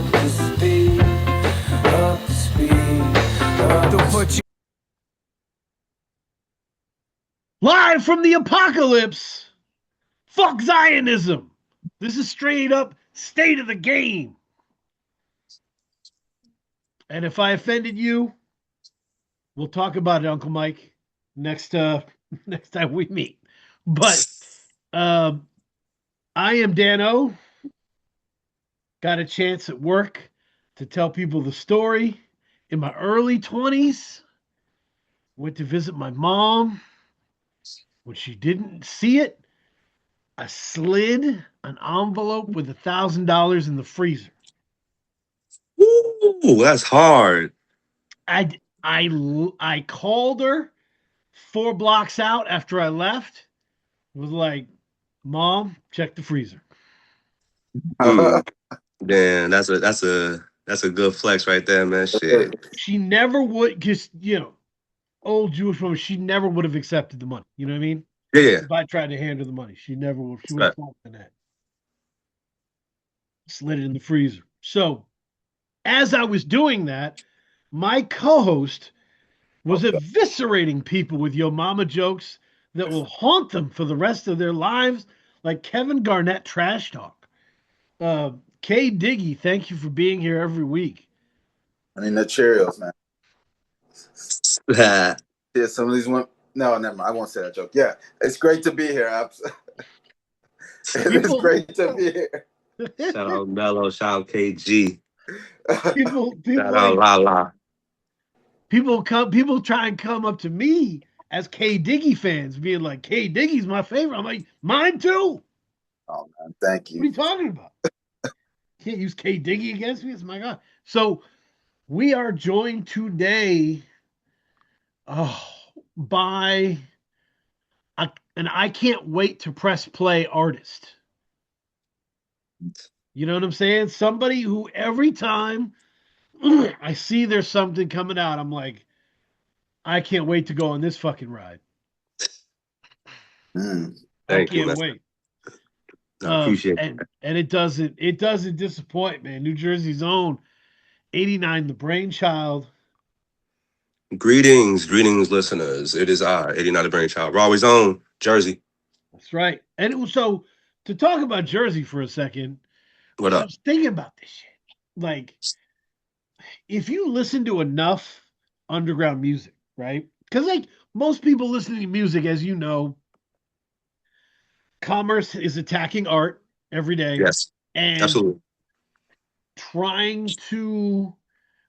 up to speed, up to speed, up to put you. Live from the apocalypse. Fuck Zionism. This is straight up state of the game. And if I offended you, we'll talk about it, Uncle Mike, next next time we meet. But I am Dano. Got a chance at work to tell people the story. In my early 20s, went to visit my mom. When she didn't see it, I slid an envelope with $1,000 in the freezer. Ooh, that's hard. I called her 4 blocks out after I left. Was like, Mom, check the freezer. Mm. Damn, that's a good flex right there, man. Shit. She never would, because old Jewish woman. She never would have accepted the money. You know what I mean? Yeah. If I tried to hand her the money, she never would. She would Right. have thought of that. Slid it in the freezer. So as I was doing that, my co-host was eviscerating people with Yo Mama jokes that will haunt them for the rest of their lives, like Kevin Garnett trash talk. Kay Diggy, thank you for being here every week. I need the Cheerios, man. Yeah, some of these went. No, never mind. I won't say that joke. Yeah, it's great to be here. It is great to be here. Shout out Mello, shout out KG. People Shout out Lala. People try and come up to me as K Diggy fans, being like, K Diggy's my favorite. I'm like, mine too. Oh man, thank you. What are you talking about? Can't use K Diggy against me. It's my God. So we are joined today by an I can't wait to press play artist. You know what I'm saying? Somebody who every time I see there's something coming out, I'm like, I can't wait to go on this fucking ride. I can't wait. I appreciate it. And it doesn't disappoint, man. New Jersey's own 89, the Brainchild. Greetings, listeners. It is I, 89 the Brainchild. We're always on Jersey. That's right. And it was, so to talk about Jersey for a second, What up? I was thinking about this shit. Like, if you listen to enough underground music, right? Because like most people listening to music, as you know, commerce is attacking art every day. Yes, and absolutely. Trying to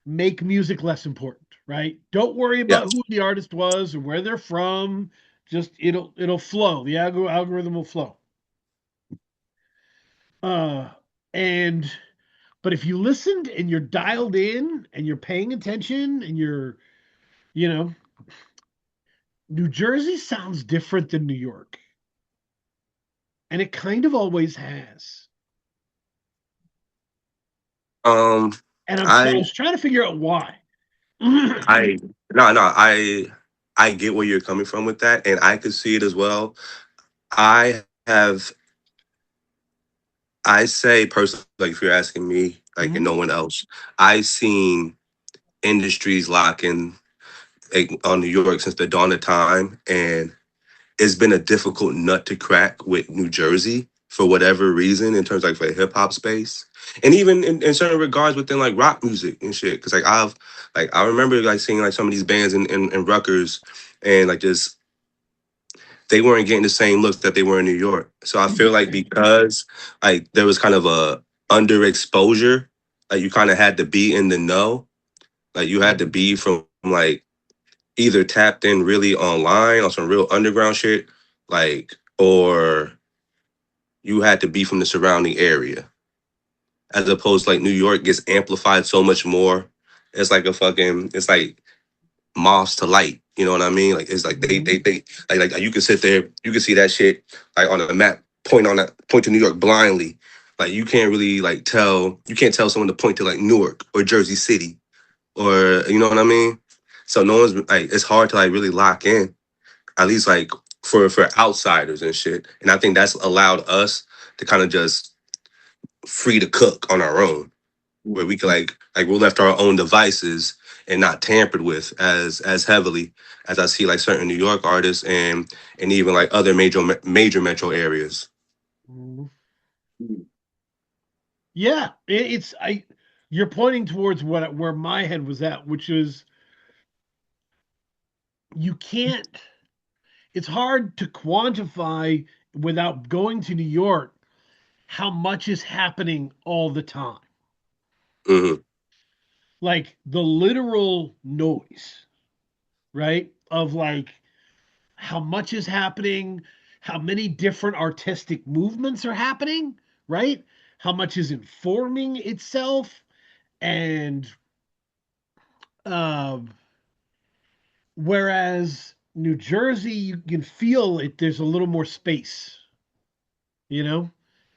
make music less important, right? Don't worry about who the artist was or where they're from. Just it'll flow. The algorithm will flow. And but if you listened and you're dialed in and you're paying attention and you're, New Jersey sounds different than New York. And it kind of always has. And I was trying to figure out why. I get where you're coming from with that, and I could see it as well. I say personally, like if you're asking me, like and no one else, I've seen industries lock in on New York since the dawn of time, and it's been a difficult nut to crack with New Jersey for whatever reason in terms of like for the hip hop space, and even in certain regards within like rock music and shit. Because like I remember like seeing like some of these bands in Rutgers, and like just they weren't getting the same looks that they were in New York. So I feel like because like there was kind of a underexposure, like you kind of had to be in the know, like you had to be from like either tapped in really online on some real underground shit, like, or you had to be from the surrounding area. As opposed to like New York gets amplified so much more. It's like moths to light. You know what I mean? Like it's like they like you can sit there, you can see that shit like on a map, point to New York blindly. Like you can't really like you can't tell someone to point to like Newark or Jersey City or you know what I mean? So no one's like it's hard to like really lock in, at least like for outsiders and shit. And I think that's allowed us to kind of just free to cook on our own. where we could like we're left to our own devices and not tampered with as heavily as I see like certain New York artists and even like other major metro areas. Mhm. Yeah, it's I. You're pointing towards where my head was at, which is you can't. It's hard to quantify without going to New York how much is happening all the time. Hmm. Like the literal noise, right? Of like how much is happening, how many different artistic movements are happening, right? How much is informing itself, and um, whereas New Jersey, you can feel it. There's a little more space, you know.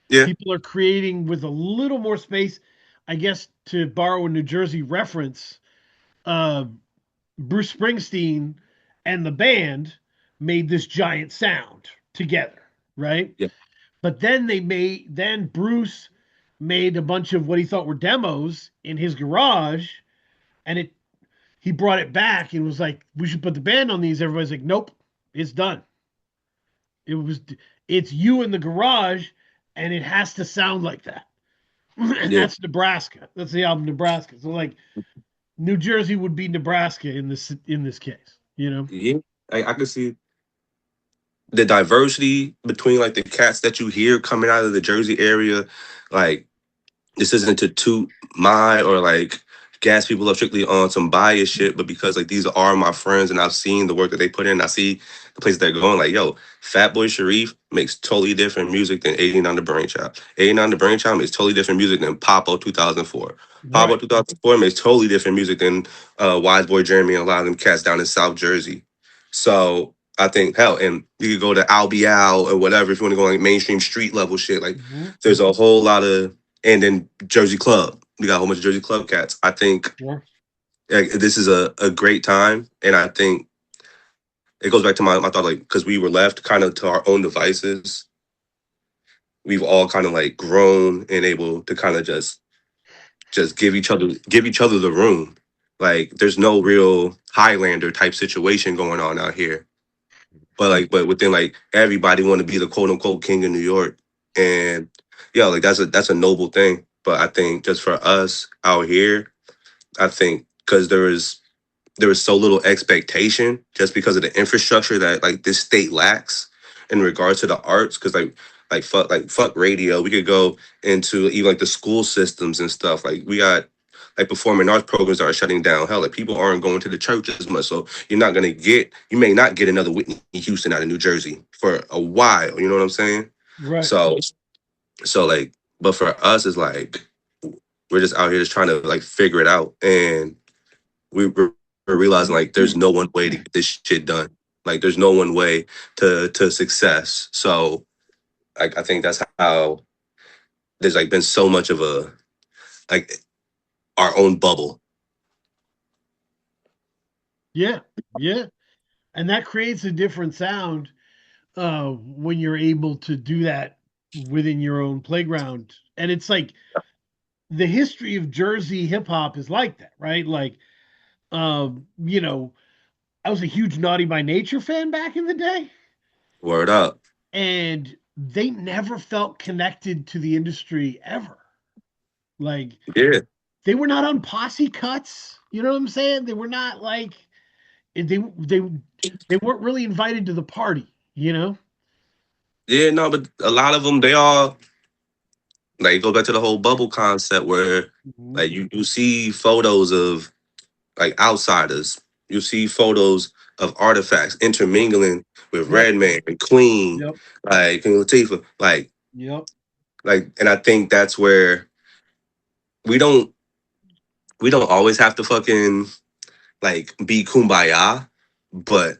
Yeah, People are creating with a little more space. I guess to borrow a New Jersey reference, uh, Bruce Springsteen and the band made this giant sound together, right? yeah, But then Bruce made a bunch of what he thought were demos in his garage, and it he brought it back and was like, "We should put the band on these." Everybody's like, "Nope, it's done. It was it's you in the garage, and it has to sound like that." And yeah, that's Nebraska. That's the album Nebraska. So like New Jersey would be Nebraska in this case, you know? yeah. I could see the diversity between like the cats that you hear coming out of the Jersey area, like this isn't to toot my or like gas people up strictly on some bias shit, but because like these are my friends and I've seen the work that they put in, I see the place they're going. Like, yo, Fatboy Sharif makes totally different music than 89 the Brainchild. 89 the Brainchild makes totally different music than Popo 2004. Popo Right. 2004 makes totally different music than Wise Boy Jeremy and a lot of them cats down in South Jersey. So I think hell, and you could go to Al Bial or whatever if you want to go like mainstream street level shit. Like, Mm-hmm. there's a whole lot of, and then Jersey Club. We got a whole bunch of Jersey Club cats. I think Sure. this is a great time, and I think it goes back to my thought, like because we were left kind of to our own devices. We've all kind of like grown and able to kind of just give each other the room. Like there's no real Highlander type situation going on out here. But within like everybody want to be the quote unquote king of New York, and yeah, like that's a noble thing. But I think just for us out here, I think because there is so little expectation just because of the infrastructure that like this state lacks in regards to the arts. Because like fuck radio, we could go into even like the school systems and stuff. Like we got like performing arts programs that are shutting down. Hell, like people aren't going to the church as much, so you may not get another Whitney Houston out of New Jersey for a while. You know what I'm saying? Right. So like, but for us, it's like we're just out here just trying to like figure it out, and we're realizing like there's no one way to get this shit done. Like there's no one way to success. So I think that's how there's like been so much of a like our own bubble. Yeah. Yeah. And that creates a different sound when you're able to do that within your own playground. And it's like the history of Jersey hip hop is like that, right? Like, you know, I was a huge Naughty by Nature fan back in the day, Word up. and they never felt connected to the industry ever. Like, Yeah. they were not on posse cuts. You know what I'm saying? They were not like they weren't really invited to the party. You know? Yeah, no, but a lot of them, they all like go back to the whole bubble concept where Mhm. like you see photos of like outsiders. You see photos of artifacts intermingling with Yep. Redman and Queen, Yep. like Queen Latifah, Yep. and I think that's where we don't we don't always have to fucking like be kumbaya, but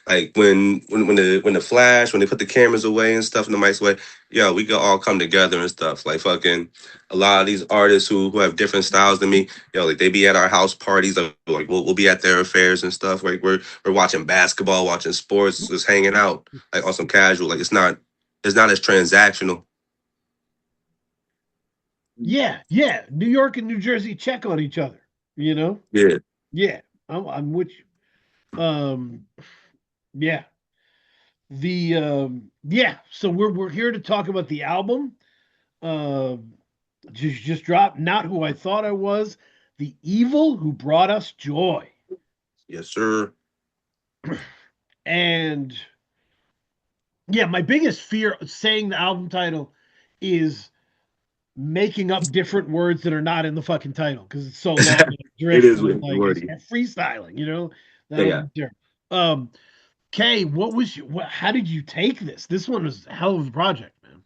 like when the flash when they put the cameras away and stuff and the mics away, yeah, we could all come together and stuff. Like fucking a lot of these artists who have different styles than me, like they be at our house parties, like we'll be at their affairs and stuff. Like we're watching basketball, watching sports, just hanging out like on some casual. Like it's not as transactional. Yeah, yeah. New York and New Jersey check on each other. You know. Yeah. Yeah, I'm with you. Yeah. Yeah. So we're here to talk about the album. Uh, just dropped. Not who I thought I was. The evil who brought us joy. Yes, sir. And yeah, my biggest fear of saying the album title is making up different words that are not in the fucking title because it's so long and It drift is and like it's wordy. freestyling, Yeah, that'll yeah. be terrible. Kay, how did you take this? This one was a hell of a project, man.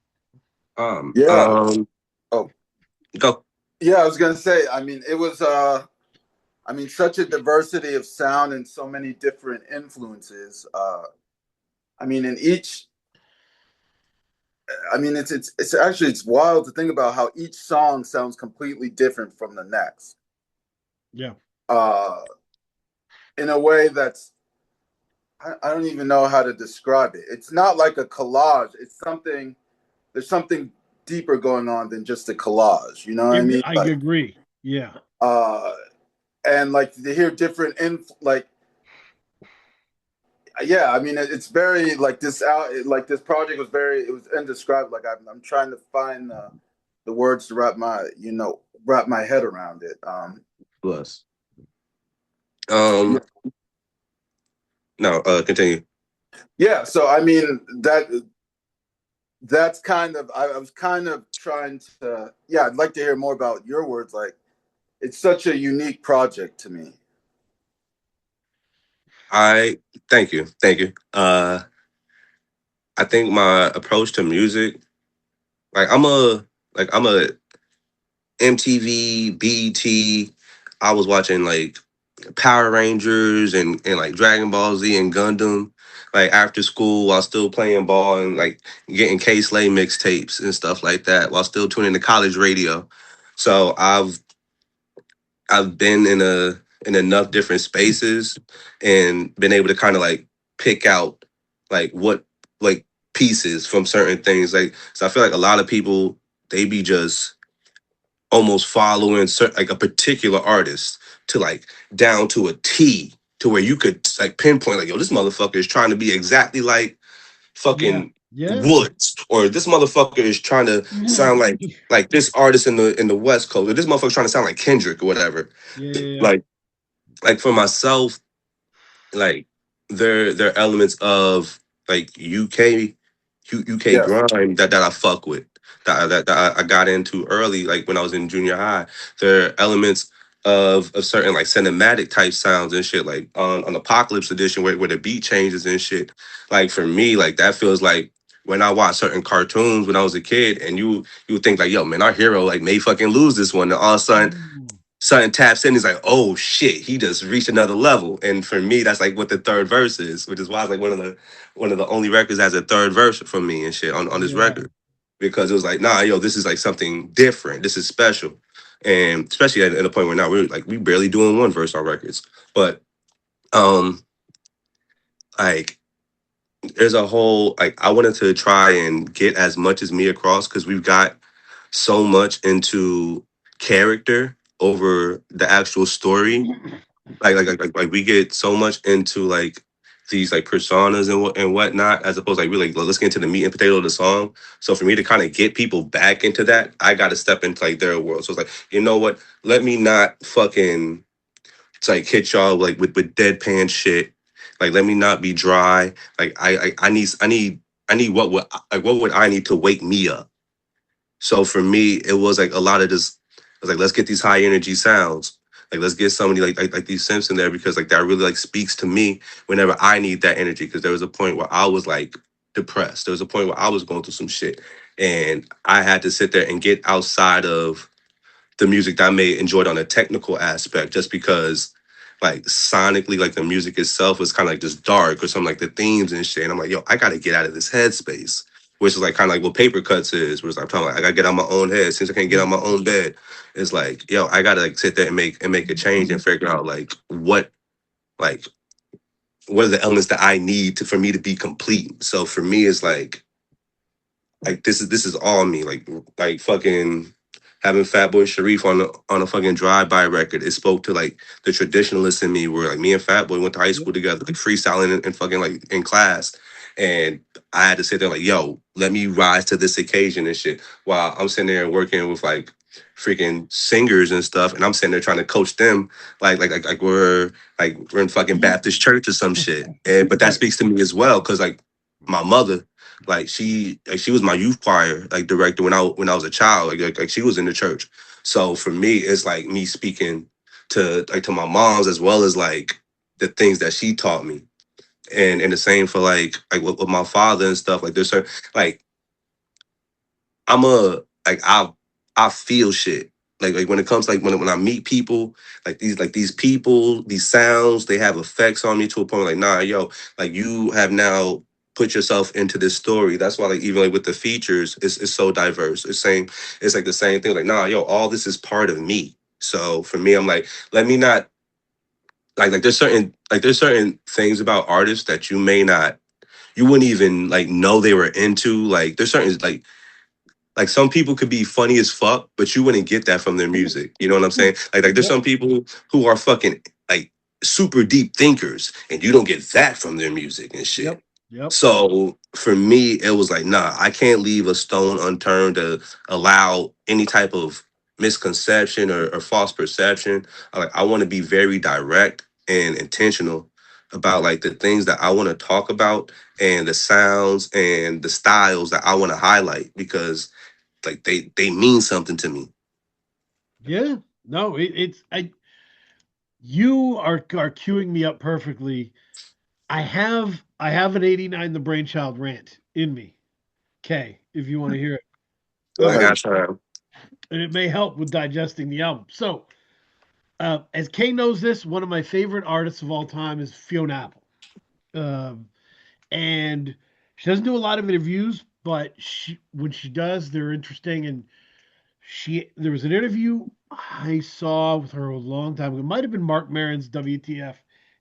Um, Yeah. um, Oh, go. yeah. I was gonna say. I mean, it was. I mean, such a diversity of sound and so many different influences. I mean, in each. I mean, it's actually it's wild to think about how each song sounds completely different from the next. Yeah. Uh, in a way that's I don't even know how to describe it. It's not like a collage. It's something. There's something deeper going on than just a collage. You know what I mean? I Like, agree. Yeah. uh, and like to hear different like yeah, I mean it's very like this out like this project was very it was indescribable. Like I'm trying to find the words to wrap my head around it. Plus. Yeah, No, continue. yeah. So I mean that's kind of I was kind of trying to yeah. I'd like to hear more about your words. Like it's such a unique project to me. I Thank you. Thank you. I think my approach to music, like I'm a MTV, BET. I was watching like Power Rangers and like Dragon Ball Z and Gundam, like after school while still playing ball and like getting K Slay mixtapes and stuff like that while still tuning to college radio. So I've been in enough different spaces and been able to kind of like pick out like what like pieces from certain things. Like so I feel like a lot of people they be just almost following like a particular artist to like down to a T to where you could like pinpoint like yo this motherfucker is trying to be exactly like Yeah. fucking Yeah. Woods or this motherfucker is trying to Yeah. sound like this artist in the West Coast or this motherfucker trying to sound like Kendrick or whatever. Yeah. Like for myself, like there are elements of like UK Yeah, grime that I fuck with that I got into early like when I was in junior high. There are elements of certain like cinematic type sounds and shit like on Apocalypse Edition where the beat changes and shit. Like for me like that feels like when I watched certain cartoons when I was a kid and you would think like yo man our hero like may fucking lose this one and all of a sudden Mm. something taps in, he's like, oh shit, he just reached another level. And for me, that's like what the third verse is, which is why it's like one of the only records that has a third verse from me and shit on this Yeah. record. Because it was like, nah, yo, this is like something different. This is special. And especially at a point where now we're like we barely doing one verse on records. But um like there's a whole like I wanted to try and get as much as me across because we've got so much into character over the actual story like we get so much into like these like personas and whatnot as opposed to like really like, let's get into the meat and potato of the song. So for me to kind of get people back into that, I got to step into like their world. So it's like you know what? Let me not fucking it's like hit y'all like with deadpan shit. Like let me not be dry. Like I need what would I need to wake me up? So for me, it was like a lot of this. I was like, let's get these high energy sounds. Like let's get somebody like these Simpson there because like that really like speaks to me whenever I need that energy. Because there was a point where I was like depressed. There was a point where I was going through some shit, and I had to sit there and get outside of the music that I may enjoyed on a technical aspect, just because like sonically, like the music itself was kind of like just dark or something like the themes and shit. And I'm like, yo, I gotta get out of this headspace. Which is like kind of like what paper cuts is, where it's like I'm talking like I gotta get out my own head. Since I can't get out my own bed, it's like, yo, I gotta like sit there and make a change and figure out like what are the elements that I need to for me to be complete. So for me, it's like this is all me. Like fucking having Fatboy Sharif on a fucking drive-by record, it spoke to like the traditionalist in me, where like me and Fatboy went to high school together, like freestyling and fucking like in class. And I had to sit there like, yo, let me rise to this occasion and shit. While I'm sitting there working with like freaking singers and stuff, and I'm sitting there trying to coach them like we're in fucking Baptist church or some shit. And but that Right. speaks to me as well, because like my mother, she was my youth choir like director when I was a child. Like she was in the church. So for me, it's like me speaking to my moms, as well as like the things that she taught me. And the same for like with my father and stuff. Like there's certain like I'm a like I feel shit. Like when it comes like when I meet people, like these people, these sounds, they have effects on me to a point like, nah, yo, like you have now put yourself into this story. That's why like even like with the features, it's so diverse. It's like the same thing. Like, nah, yo, all this is part of me. So for me, I'm like, let me not like there's certain things about artists that you wouldn't even like know they were into. Like there's certain like some people could be funny as fuck, but you wouldn't get that from their music. You know what I'm saying? Like there's Yep. some people who are fucking like super deep thinkers, and you don't get that from their music and shit. Yep. Yep. So for me, it was like, nah, I can't leave a stone unturned to allow any type of misconception or false perception. I want to be very direct and intentional about like the things that I want to talk about, and the sounds and the styles that I want to highlight, because like they mean something to me. Yeah. No, it's I. You are queuing me up perfectly. I have an '89 the Brainchild rant in me. Okay, if you want to hear it, Go I ahead. got you. and it may help with digesting the album. So, as Kay knows this, one of my favorite artists of all time is Fiona Apple. Um, and she doesn't do a lot of interviews, but when she does, they're interesting. And there was an interview I saw with her a long time ago. It might have been Mark Maron's WTF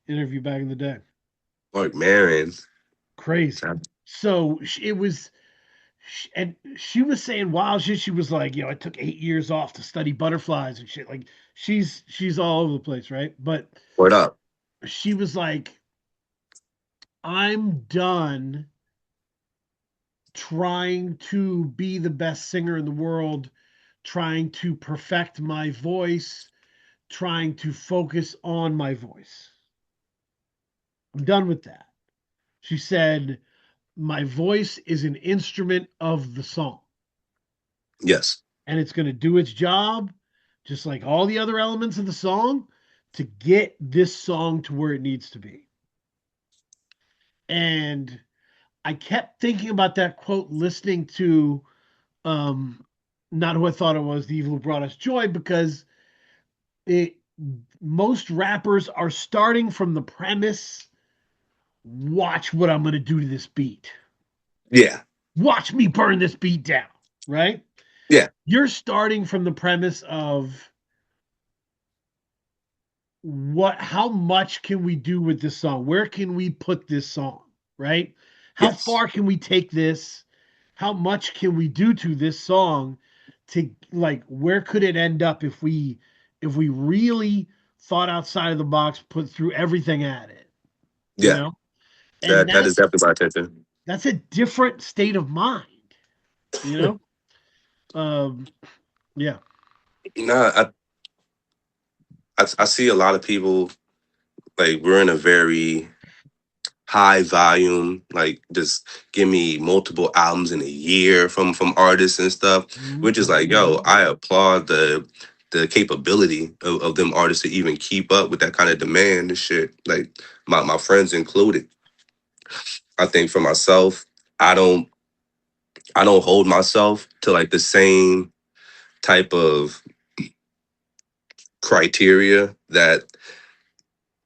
interview back in the day. Like Marin. Crazy. So it was, and she was saying wild shit. She was like, I took 8 years off to study butterflies and shit. Like she's all over the place, right? But Word up. she was like, I'm done trying to be the best singer in the world, trying to perfect my voice, trying to focus on my voice. I'm done with that. She said, my voice is an instrument of the song, Yes. and it's going to do its job, just like all the other elements of the song, to get this song to where it needs to be. And I kept thinking about that quote, listening to um, Not Who I Thought It Was, The Evil Who Brought Us Joy, because it most rappers are starting from the premise, watch what I'm going to do to this beat. Yeah. Watch me burn this beat down, right? Yeah. You're starting from the premise of how much can we do with this song? Where can we put this song, right? How Yes. far can we take this? How much can we do to this song to like where could it end up if we really thought outside of the box, put through everything at it, you Yeah. know? And That is that's definitely my attention. that's a different state of mind, you know? Um yeah. Nah, I see a lot of people, like we're in a very high volume, like just give me multiple albums in a year from artists and stuff, which is like, yo, I applaud the capability of them artists to even keep up with that kind of demand and shit. Like my friends included. I think for myself, I don't I don't hold myself to like the same type of criteria that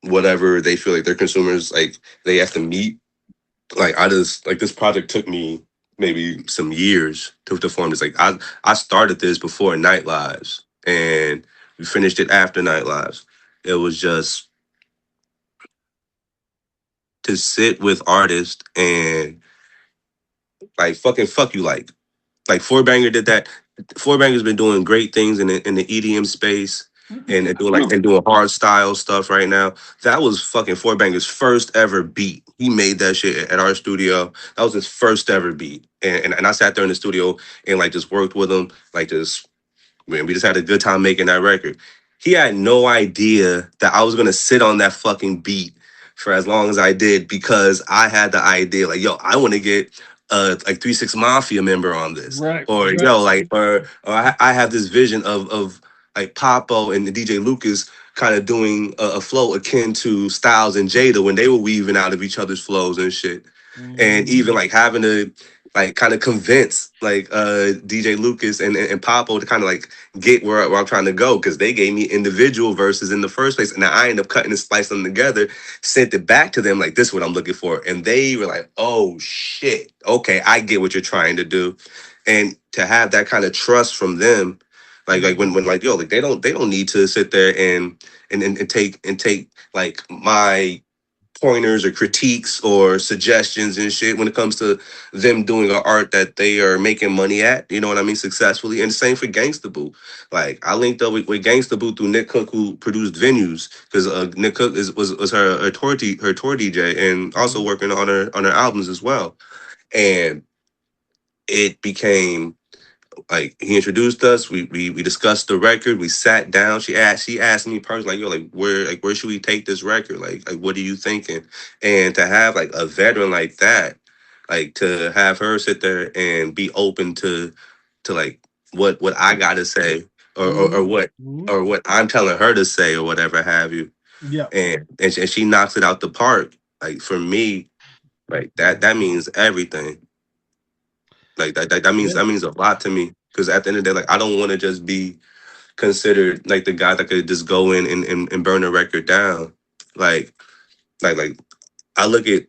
whatever they feel like their consumers like they have to meet. Like I just like this project took me maybe some years to form this. Like I started this before Night Lives, and we finished it after Night Lives. It was just to sit with artists and like fucking fuck you like Four Banger did that. Four Banger's been doing great things in the EDM space and doing like Mm-hmm. and doing hard style stuff right now. That was fucking Four Banger's first ever beat. He made that shit at our studio. That was his first ever beat. And I sat there in the studio and like just worked with him, like just man, we just had a good time making that record. He had no idea that I was gonna sit on that fucking beat for as long as I did because I had the idea, like, yo, I want to get like 3 6 Mafia member on this, Right, or right. yo, like, or I have this vision of like Papo and the DJ Lucas kind of doing a flow akin to Styles and Jada when they were weaving out of each other's flows and shit, and Mhm. even like having to like kind of convince like DJ Lucas and Papo to kind of like get where I'm trying to go because they gave me individual verses in the first place, and I ended up cutting and splicing them together, sent it back to them like this is what I'm looking for, and they were like, "Oh shit, okay, I get what you're trying to do," and to have that kind of trust from them, like when like yo, like they don't need to sit there and take like my pointers or critiques or suggestions and shit when it comes to them doing a art that they are making money at, you know what I mean, successfully. And the same for Gangsta Boo. Like I linked up with Gangsta Boo through Nick Cook, who produced Venues, because Nick Cook was her tour DJ and also Mhm. working on her albums as well. And it became like he introduced us. We discussed the record. We sat down. She asked me personally, like, yo, like where should we take this record? Like what are you thinking? And to have like a veteran like that, like to have her sit there and be open to like what I gotta say or Mhm. what Mhm. or what I'm telling her to say or whatever have you. Yeah. And she knocks it out the park. Like for me, like that means everything. Like Yeah. that means a lot to me because at the end of the day, like I don't want to just be considered like the guy that could just go in and burn a record down. Like like I look at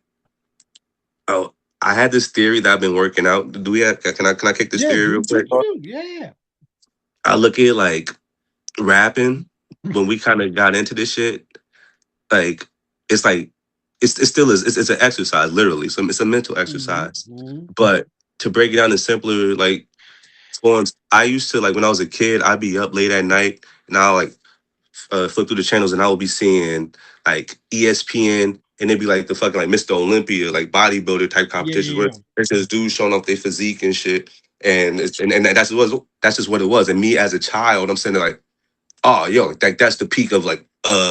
oh I had this theory that I've been working out. Do we have can I kick this Yeah. theory real Do quick? what you do. Yeah. I look at like rapping when we kind of got into this shit. Like it's like it still is it's an exercise literally. So it's a mental Mhm. exercise. Mhm. But to break it down in simpler like forms, I used to like when I was a kid, I'd be up late at night and I'll like flip through the channels and I will be seeing like ESPN and it'd be like the fucking like Mr. Olympia, like bodybuilder type Yeah. competitions where Yeah. there's this dude showing off their physique and shit. And that's just what it was. And me as a child, I'm sitting there like, oh yo, like that's the peak of like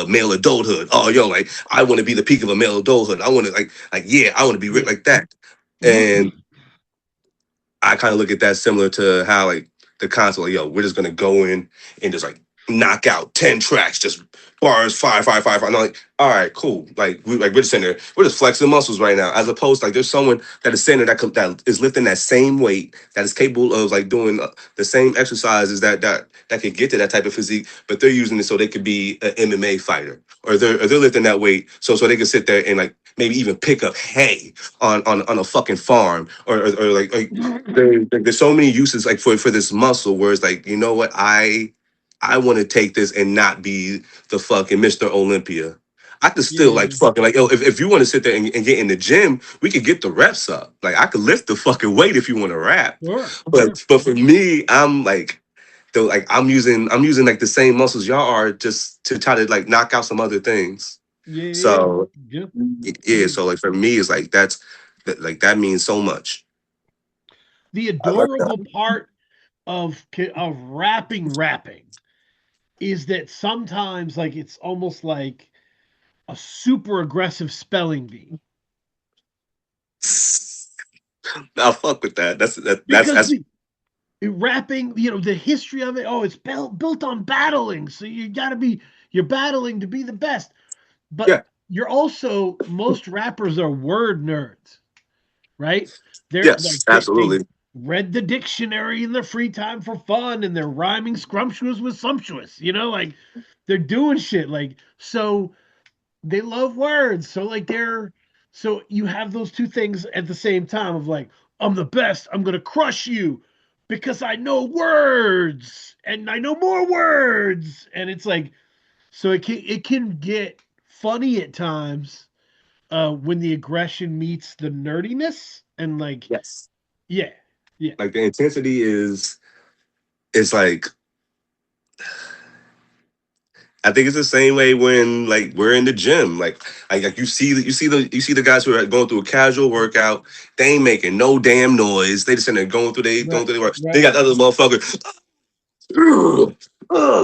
male adulthood. Oh yo, like I want to be the peak of a male adulthood. I want to like yeah, I want to be Yeah. ripped like that. Mhm. And I kind of look at that similar to how like the console, like, yo, we're just gonna go in and just like knock out 10 tracks, just bars, fire. And I'm like, all right, cool. We're just sitting there, we're just flexing muscles right now. As opposed to like there's someone that is sitting there that is lifting that same weight, that is capable of like doing the same exercises that could get to that type of physique, but they're using it so they could be an MMA fighter. Or they're lifting that weight so they can sit there and like maybe even pick up hay on a fucking farm or like there's so many uses like for this muscle where it's like you know what I want to take this and not be the fucking Mr. Olympia. I could still like Yeah. fucking like yo if you want to sit there and get in the gym we could get the reps up like I could lift the fucking weight if you want to rap Sure. Sure. but for me I'm like though like I'm using like the same muscles y'all are just to try to like knock out some other things Yeah. Yeah. so Yeah. yeah so like for me it's like like that means so much. The I like that. adorable part of rapping is that sometimes like it's almost like a super aggressive spelling bee I'll fuck with that. because That's rapping, the history of it, oh, it's built on battling, so you're battling to be the best, but yeah. you're also most rappers are word nerds, right? They're like Yes, they absolutely. read the dictionary in their free time for fun and they're rhyming scrumptious with sumptuous, like they're doing shit like so they love words. So you have those two things at the same time of like, I'm the best, I'm gonna crush you because I know words and I know more words. And it's like, so it can get funny at times when the aggression meets the nerdiness and like, Yes. yeah, yeah. Like the intensity is it's like I think it's the same way when like we're in the gym. Like you see the guys who are going through a casual workout. They ain't making no damn noise. They just in there going Right. through their work. They Right. got other motherfuckers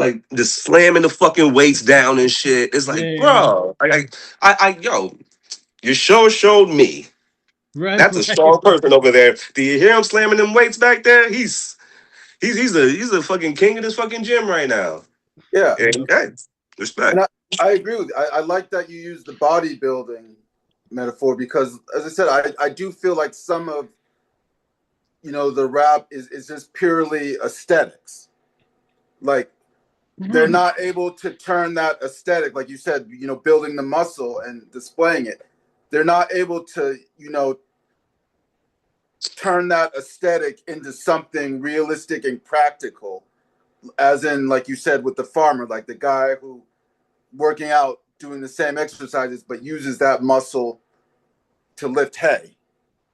like just slamming the fucking weights down and shit. It's Yeah. like, Yeah. bro, yo, you sure showed me. Right. That's a strong person over there. Do you hear him slamming them weights back there? He's the fucking king of this fucking gym right now. Yeah, And hey, respect. and I agree with you. I like that you use the bodybuilding metaphor because, as I said, I do feel like some of the rap is just purely aesthetics. Like they're not able to turn that aesthetic, like you said, building the muscle and displaying it. They're not able to, turn that aesthetic into something realistic and practical. As in, like you said, with the farmer, like the guy who working out, doing the same exercises, but uses that muscle to lift hay,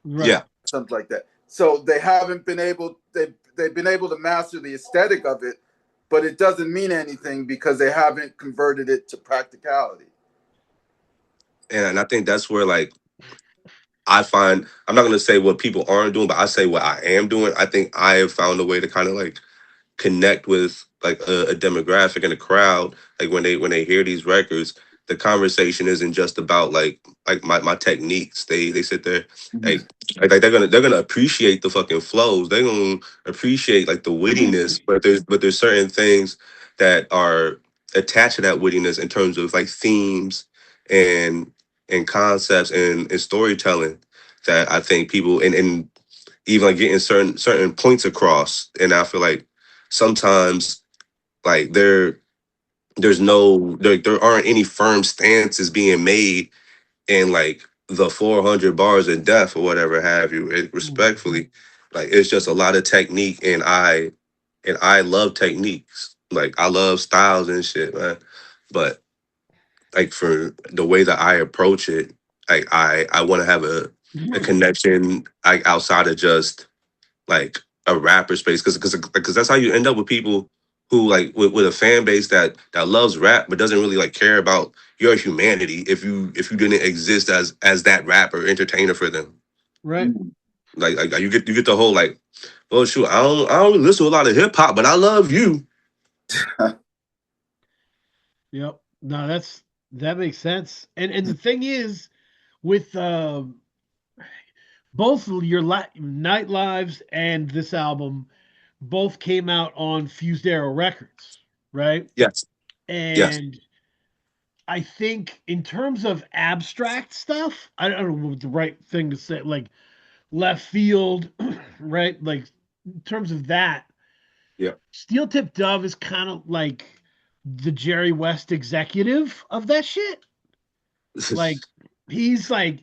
Right. Yeah. something like that. So they haven't been able. They've been able to master the aesthetic of it, but it doesn't mean anything because they haven't converted it to practicality. And I think that's where like I find I'm not gonna say what people aren't doing, but I say what I am doing. I think I have found a way to kind of like connect with like a demographic and a crowd. Like when they hear these records, the conversation isn't just about like my techniques. They sit there like like they're gonna appreciate the fucking flows. They're gonna appreciate like the wittiness, but there's certain things that are attached to that wittiness in terms of like themes and and concepts and storytelling that I think people and even like getting certain points across. And I feel like sometimes like there aren't any firm stances being made in like the 400 bars of death or whatever have you. Respectfully, like it's just a lot of technique, and I love techniques. Like I love styles and shit, man. But like for the way that I approach it, like I want to have a connection like outside of just like a rapper space because that's how you end up with people who like with a fan base that loves rap but doesn't really like care about your humanity if you didn't exist as that rapper entertainer for them. Right. Like you get the whole like, oh shoot, I don't really listen to a lot of hip hop, but I love you. Yep. No, that makes sense. And the thing is, with both your Night Lives and this album, both came out on Fused Arrow Records, right? Yes, yes, And I think in terms of abstract stuff, I don't know what the right thing to say, like left field, right? Like in terms of that, yeah. Steel Tip Dove is kind of like the Jerry West executive of that shit. Like he's like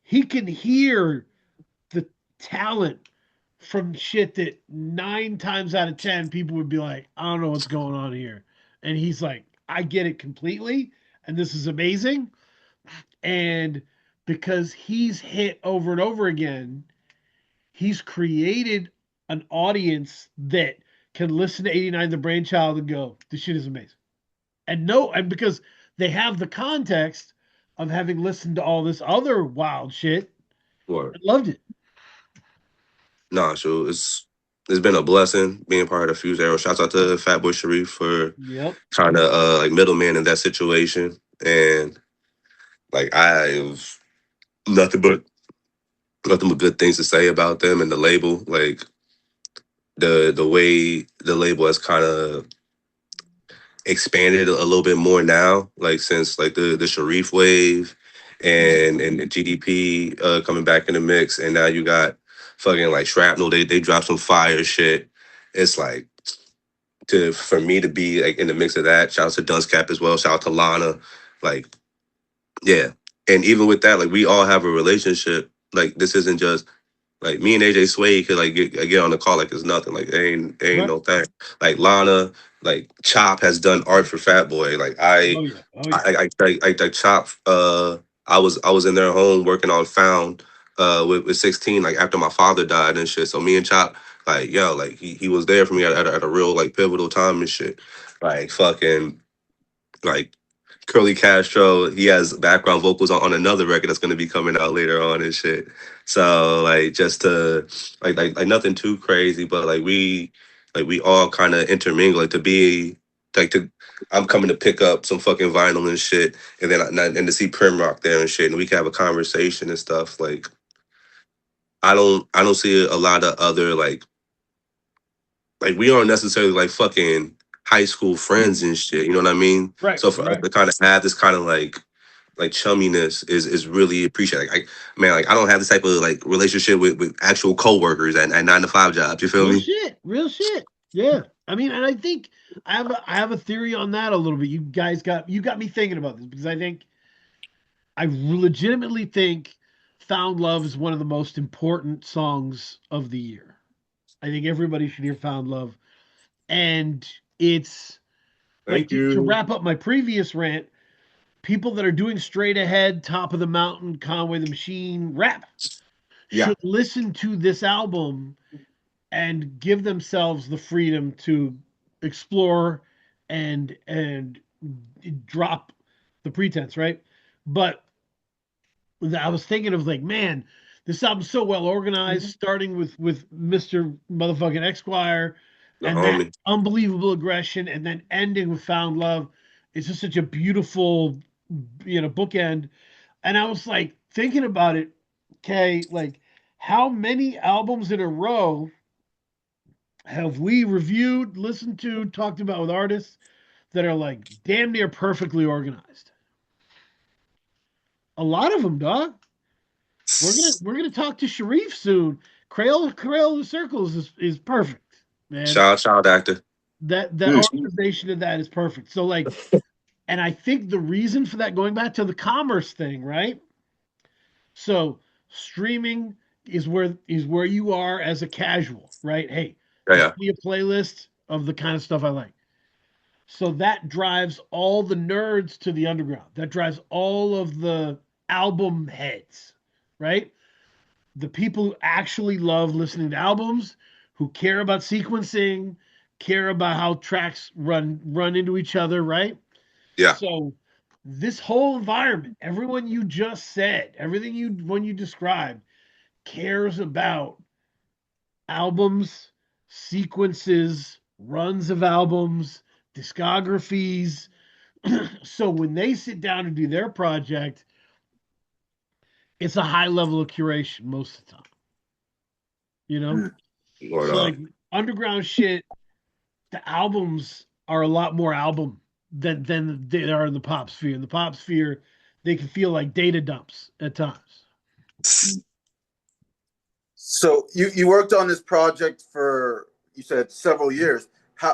he can hear the talent from shit that 9 times out of 10 people would be like, I don't know what's going on here. And he's like, I get it completely. And this is amazing. And because he's hit over and over again, he's created an audience that can listen to 89 The Brainchild and go, this shit is amazing. And because they have the context of having listened to all this other wild shit, Or I loved it. nah, so it's been a blessing being part of the Fuse Arrow. Shouts out to Fatboy Sharif for Yep. kind of like middleman in that situation. And like I have nothing but good things to say about them and the label. Like the way the label has kind of expanded a little bit more now, like since like the Sharif wave and the GDP coming back in the mix, and now you got fucking like Shrapnel. They dropped some fire shit. It's like to for me to be like in the mix of that. Shout out to Dust Cap as well. Shout out to Lana. Like yeah, and even with that, like we all have a relationship. Like this isn't just like me and AJ Sway could like get on the call like it's nothing. Like ain't Right. no thing. Like Lana, like Chop has done art for Fat Boy. Like Oh yeah. Oh yeah. I Chop. I was in their home working on Found with 16. Like after my father died and shit. So me and Chop Like, yo, like he was there for me at a real like pivotal time and shit. Like fucking like Curly Castro, he has background vocals on another record that's gonna be coming out later on and shit. So like just to like nothing too crazy, but like we all kind of intermingle like to be like to I'm coming to pick up some fucking vinyl and shit, and then and to see Prim Rock there and shit, and we can have a conversation and stuff. Like I don't see a lot of other like we aren't necessarily like fucking high school friends and shit. You know what I mean? Right, So for us right. to kind of have this kind of like chumminess is really appreciated. Like man, like I don't have this type of like relationship with actual coworkers at 9 to 5 jobs. You feel Real me? shit. Real shit. Yeah. I mean, and I think I have a theory on that a little bit. You got me thinking about this because I legitimately think Found Love is one of the most important songs of the year. I think everybody should hear Found Love. And it's like Thank to you. wrap up my previous rant, people that are doing straight ahead, top of the mountain, Conway the Machine rap Yeah. should listen to this album and give themselves the freedom to explore and drop the pretense, right? But I was thinking of like, man, this album's so well organized, starting with Mr. Motherfucking Esquire The and that homie. unbelievable aggression, and then ending with Found Love. It's just such a beautiful, bookend. And I was like thinking about it, okay, like how many albums in a row have we reviewed, listened to, talked about with artists that are like damn near perfectly organized? A lot of them, dog. We're gonna talk to Sharif soon. Crayola of the Circles is perfect, man. Child actor. That Mm. organization of that is perfect. So like, and I think the reason for that, going back to the commerce thing, right? So streaming is where you are as a casual, right? Hey, Yeah, just yeah. give me a playlist of the kind of stuff I like. So that drives all the nerds to the underground. That drives all of the album heads, right? The people who actually love listening to albums, who care about sequencing, care about how tracks run into each other, right? Yeah. So this whole environment, everyone you just said, everything you described, cares about albums, sequences, runs of albums, discographies. So when they sit down and do their project, it's a high level of curation most of the time, you know? Mm. Word So up. like underground shit, the albums are a lot more album than they are in the pop sphere. In the pop sphere, they can feel like data dumps at times. So you worked on this project for, you said, several years.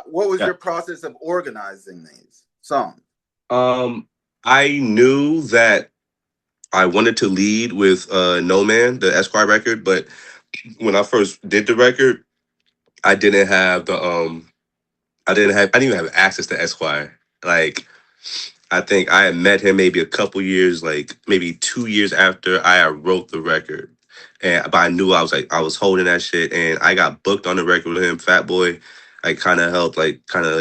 What was Yeah. your process of organizing these songs? Um, I knew that I wanted to lead with No Man, the Esquire record, but when I first did the record, I didn't have the I didn't even have access to Esquire. Like I think I had met him maybe a couple years, like maybe 2 years after I wrote the record. And but I knew I was holding that shit, and I got booked on the record with him. Fat Boy, like kind of helped, kind of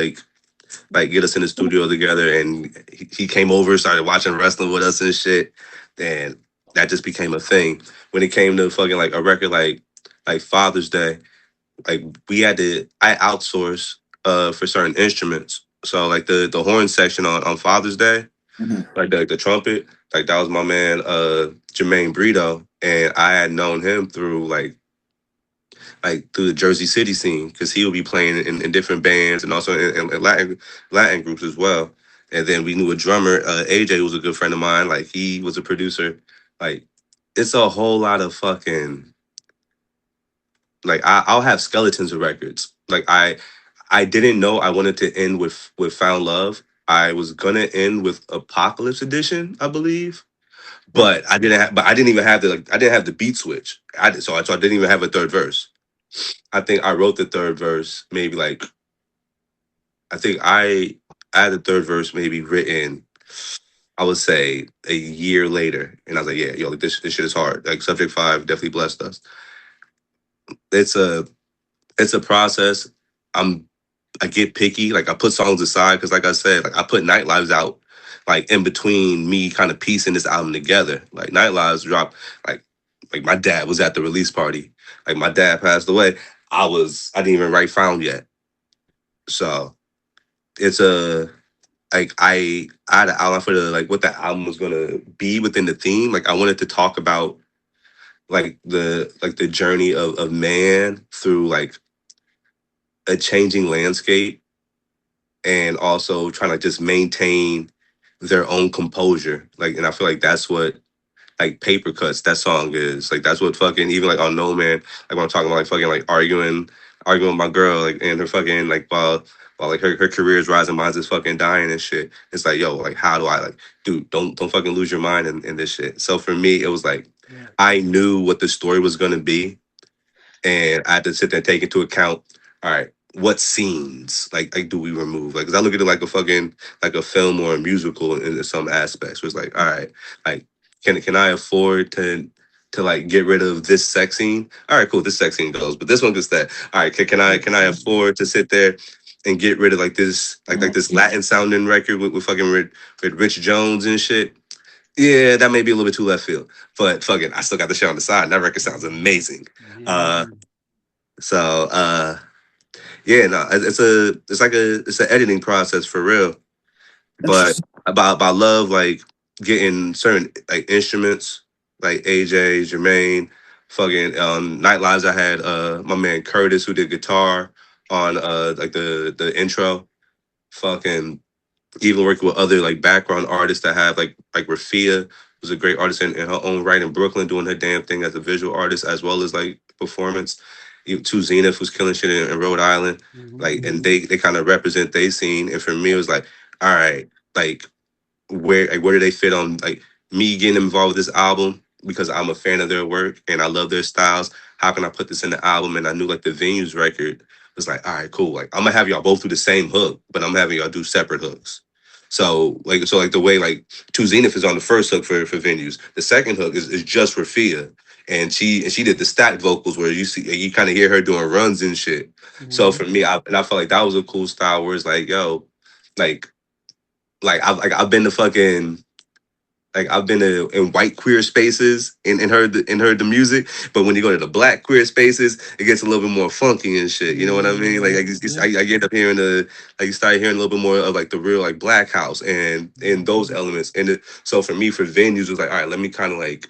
like get us in the studio together, and he came over, started watching wrestling with us and shit, and that just became a thing. When it came to fucking like a record like Father's Day, like I outsource for certain instruments. So like the horn section on Father's Day, Mhm. like the trumpet, like that was my man Jermaine Brito, and I had known him through like through the Jersey City scene because he would be playing in different bands and also in Latin groups as well. And then we knew a drummer, AJ, was a good friend of mine. Like he was a producer. Like it's a whole lot of fucking like I'll have skeletons of records. Like I didn't know I wanted to end with Found Love. I was gonna end with Apocalypse Edition, I believe, but I didn't have. But I didn't even have I didn't have the beat switch. So I didn't even have a third verse. I think I wrote the third verse maybe I think I had the third verse maybe written, I would say a year later, and I was like, yeah, yo, like this shit is hard. Like Subject 5 definitely blessed us. It's a it's a process. I get picky. Like I put songs aside because, like I said, like I put Nightlives out, like in between me kind of piecing this album together. Like Nightlives dropped, like like my dad was at the release party. Like my dad passed away. I didn't even write Found yet. So it's a like I had an outline for the like what the album was gonna be within the theme. Like I wanted to talk about like the journey of man through like a changing landscape and also trying to just maintain their own composure. Like, and I feel like that's what like Paper Cuts, that song is. Like that's what fucking even like on No Man, like when I'm talking about like fucking like arguing with my girl, like and her fucking like while like her career is rising, mine's is fucking dying and shit. It's like, yo, like how do I like dude, don't fucking lose your mind in this shit. So for me, it was like Yeah. I knew what the story was gonna be and I had to sit there and take into account, all right, what scenes like do we remove? Like, cause I look at it like a fucking like a film or a musical in some aspects. Where it's like, all right, like can I afford to like get rid of this sex scene? All right, cool, this sex scene goes, but this one gets that. All right, can I afford to sit there and get rid of like this like this Latin sounding record with fucking with Rich Jones and shit? Yeah, that may be a little bit too left field, but fucking, I still got the shit on the side. And that record sounds amazing. Yeah. So yeah, no, it's an editing process for real. But Interesting. about love like getting certain like instruments like AJ, Jermaine, fucking Night Lives. I had my man Curtis who did guitar on like the intro. Fucking even working with other like background artists that have like Rafia was a great artist in her own right in Brooklyn doing her damn thing as a visual artist as well as like performance. Even two Zenith was killing shit in Rhode Island. Like and they kind of represent they scene. And for me it was like, all right, like where do they fit on like me getting involved with this album because I'm a fan of their work and I love their styles. How can I put this in the album? And I knew like the venues record was like, all right, cool. Like I'm gonna have y'all both do the same hook, but I'm having y'all do separate hooks. So the way like Two Zenith is on the first hook for venues, the second hook is just Rafia. And she did the stack vocals where you kind of hear her doing runs and shit. So for me, I felt like that was a cool style where it's like, yo, like I've been to fucking like I've been in white queer spaces and heard the music, but when you go to the black queer spaces, it gets a little bit more funky and shit. You know what I mean? Like I get up hearing you start hearing a little bit more of like the real like black house and those elements. So for me for venues, it was like all right, let me kind of like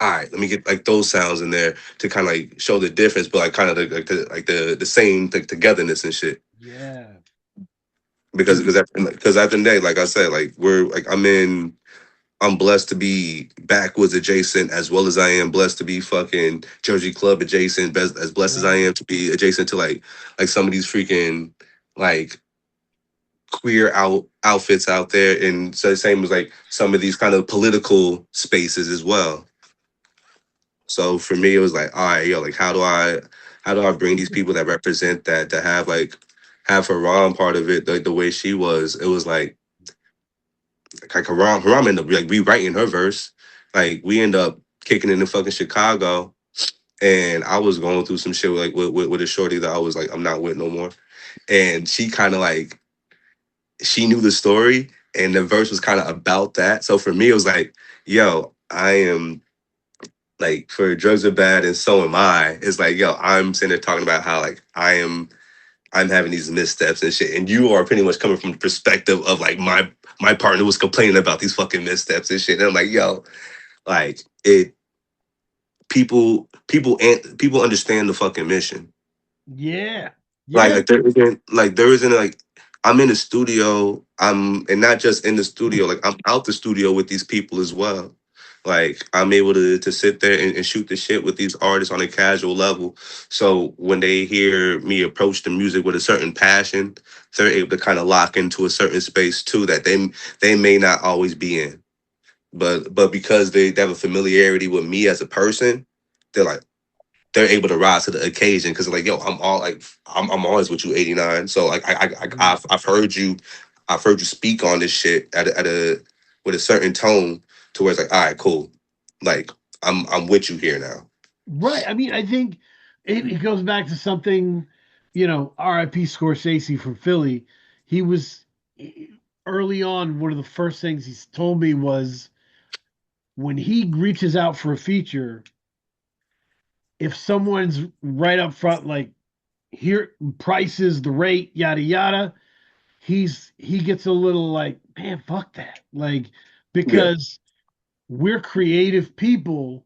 all right, let me get like those sounds in there to kind of like show the difference, but like kind of the same like togetherness and shit. Yeah. Because at the end of the day, like I said, like I'm blessed to be backwoods adjacent as well as I am blessed to be fucking Jersey Club adjacent, as blessed as I am to be adjacent to like some of these freaking like queer outfits out there. And so the same as like some of these kind of political spaces as well. So for me, it was like, all right, yo, like how do I bring these people that represent that have Haram part of it the way she was? It was like Haram ended up like rewriting her verse. Like we end up kicking in fucking Chicago, and I was going through some shit with a shorty that I was like I'm not with no more, and she kind of like she knew the story, and the verse was kind of about that. So for me, it was like, yo, I am like for drugs are bad and so am I. It's like yo, I'm sitting there talking about how like I'm having these missteps and shit, and you are pretty much coming from the perspective of like my partner was complaining about these fucking missteps and shit. And I'm like, yo, like it, people understand the fucking mission. Yeah. Like, Yeah. there isn't like I'm in the studio. I'm and not just in the studio. Like I'm out the studio with these people as well. Like I'm able to sit there and shoot the shit with these artists on a casual level. So when they hear me approach the music with a certain passion, they're able to kind of lock into a certain space too that they may not always be in. But because they have a familiarity with me as a person, they're like they're able to rise to the occasion because like yo I'm always with you 89 so like I've heard you speak on this shit at a with a certain tone to where it's like all right cool like I'm with you here now. Right. I mean, I think it goes back to something R.I.P. Scorsese from Philly. He was early on. One of the first things he told me was when he reaches out for a feature, if someone's right up front, like here, prices, the rate, yada yada, he gets a little like, man, fuck that, like Yeah. because we're creative people.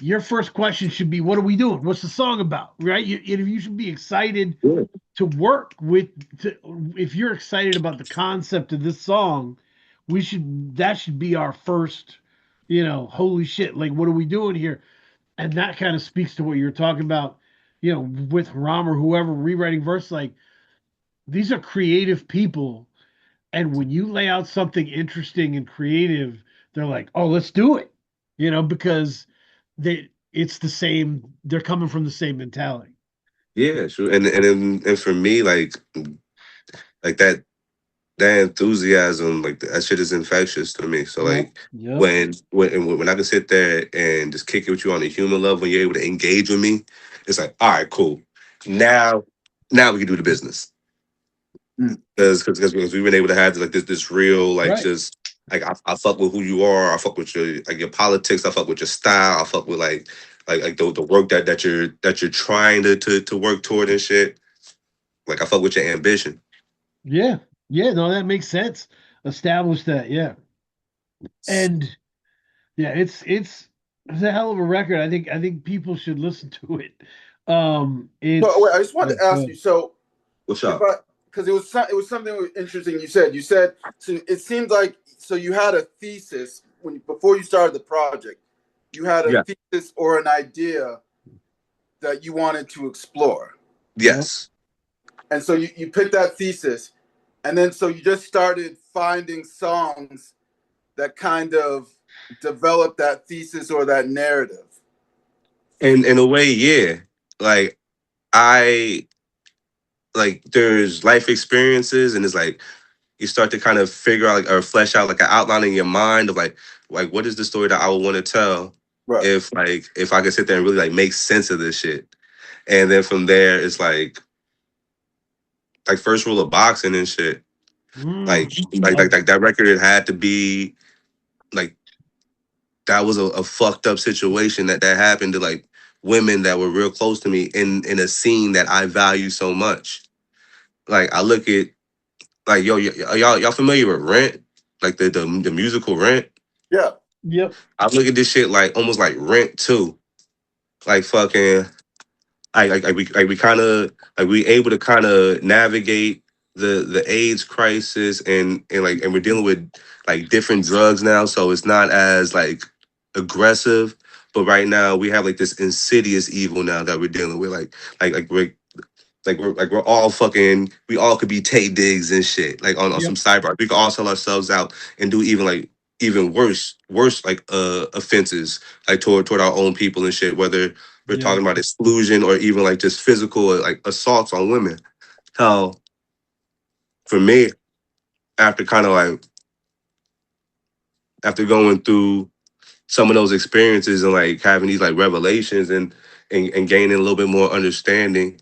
Your first question should be, what are we doing? What's the song about? Right? You should be excited Yeah. to work with. If you're excited about the concept of this song, that should be our first, holy shit, like what are we doing here? And that kind of speaks to what you're talking about, with Rom or whoever rewriting verse. Like these are creative people, and when you lay out something interesting and creative, they're like, oh, let's do it, because it's the same. They're coming from the same mentality. Yeah, sure. And for me, like that enthusiasm, like that shit is infectious to me. So Yep. like Yep. when I can sit there and just kick it with you on a human level, when you're able to engage with me, it's like, all right, cool. Now, now we can do the business. Mm. Because we've been able to have like this real like Right. just like I fuck with who you are. I fuck with your politics. I fuck with your style. I fuck with like the work that you're trying to work toward and shit. Like I fuck with your ambition. Yeah. Yeah. No, that makes sense. Establish that. Yeah. And yeah, it's a hell of a record. I think people should listen to it. So wait, I It's just wanted to go ask ahead. you. So What's if up? I, because it was something interesting you said. You said so. It seemed like so you had a thesis when before you started the project. You had a Yeah. thesis or an idea that you wanted to explore, Yep. Yes. and so you picked that thesis, and then so you just started finding songs that kind of develop that thesis or that narrative. And in a way, yeah. Like I like there's life experiences and it's like you start to kind of figure out like or flesh out like an outline in your mind of like what is the story that I would want to tell Right. if I could sit there and really like make sense of this shit. And then from there it's like first rule of boxing and shit. Like Mm, like love like, it. like that record had to be like that was a fucked up situation that happened to like women that were real close to me in a scene that I value so much. Like I look at like yo y'all familiar with Rent, like the musical Rent. Yeah. Yep. I look at this shit like almost like Rent too, like fucking we kind of like we able to kind of navigate the AIDS crisis and we're dealing with like different drugs now, so it's not as like aggressive. But right now we have like this insidious evil now that we're dealing with, like we're all fucking we all could be Tay Diggs and shit like on some Yep. cyber. We could all sell ourselves out and do even worse like offenses like toward our own people and shit, whether we're Yep. talking about exclusion or even like just physical like assaults on women. How for me, after kind of like after going through some of those experiences and like having these like revelations and gaining a little bit more understanding,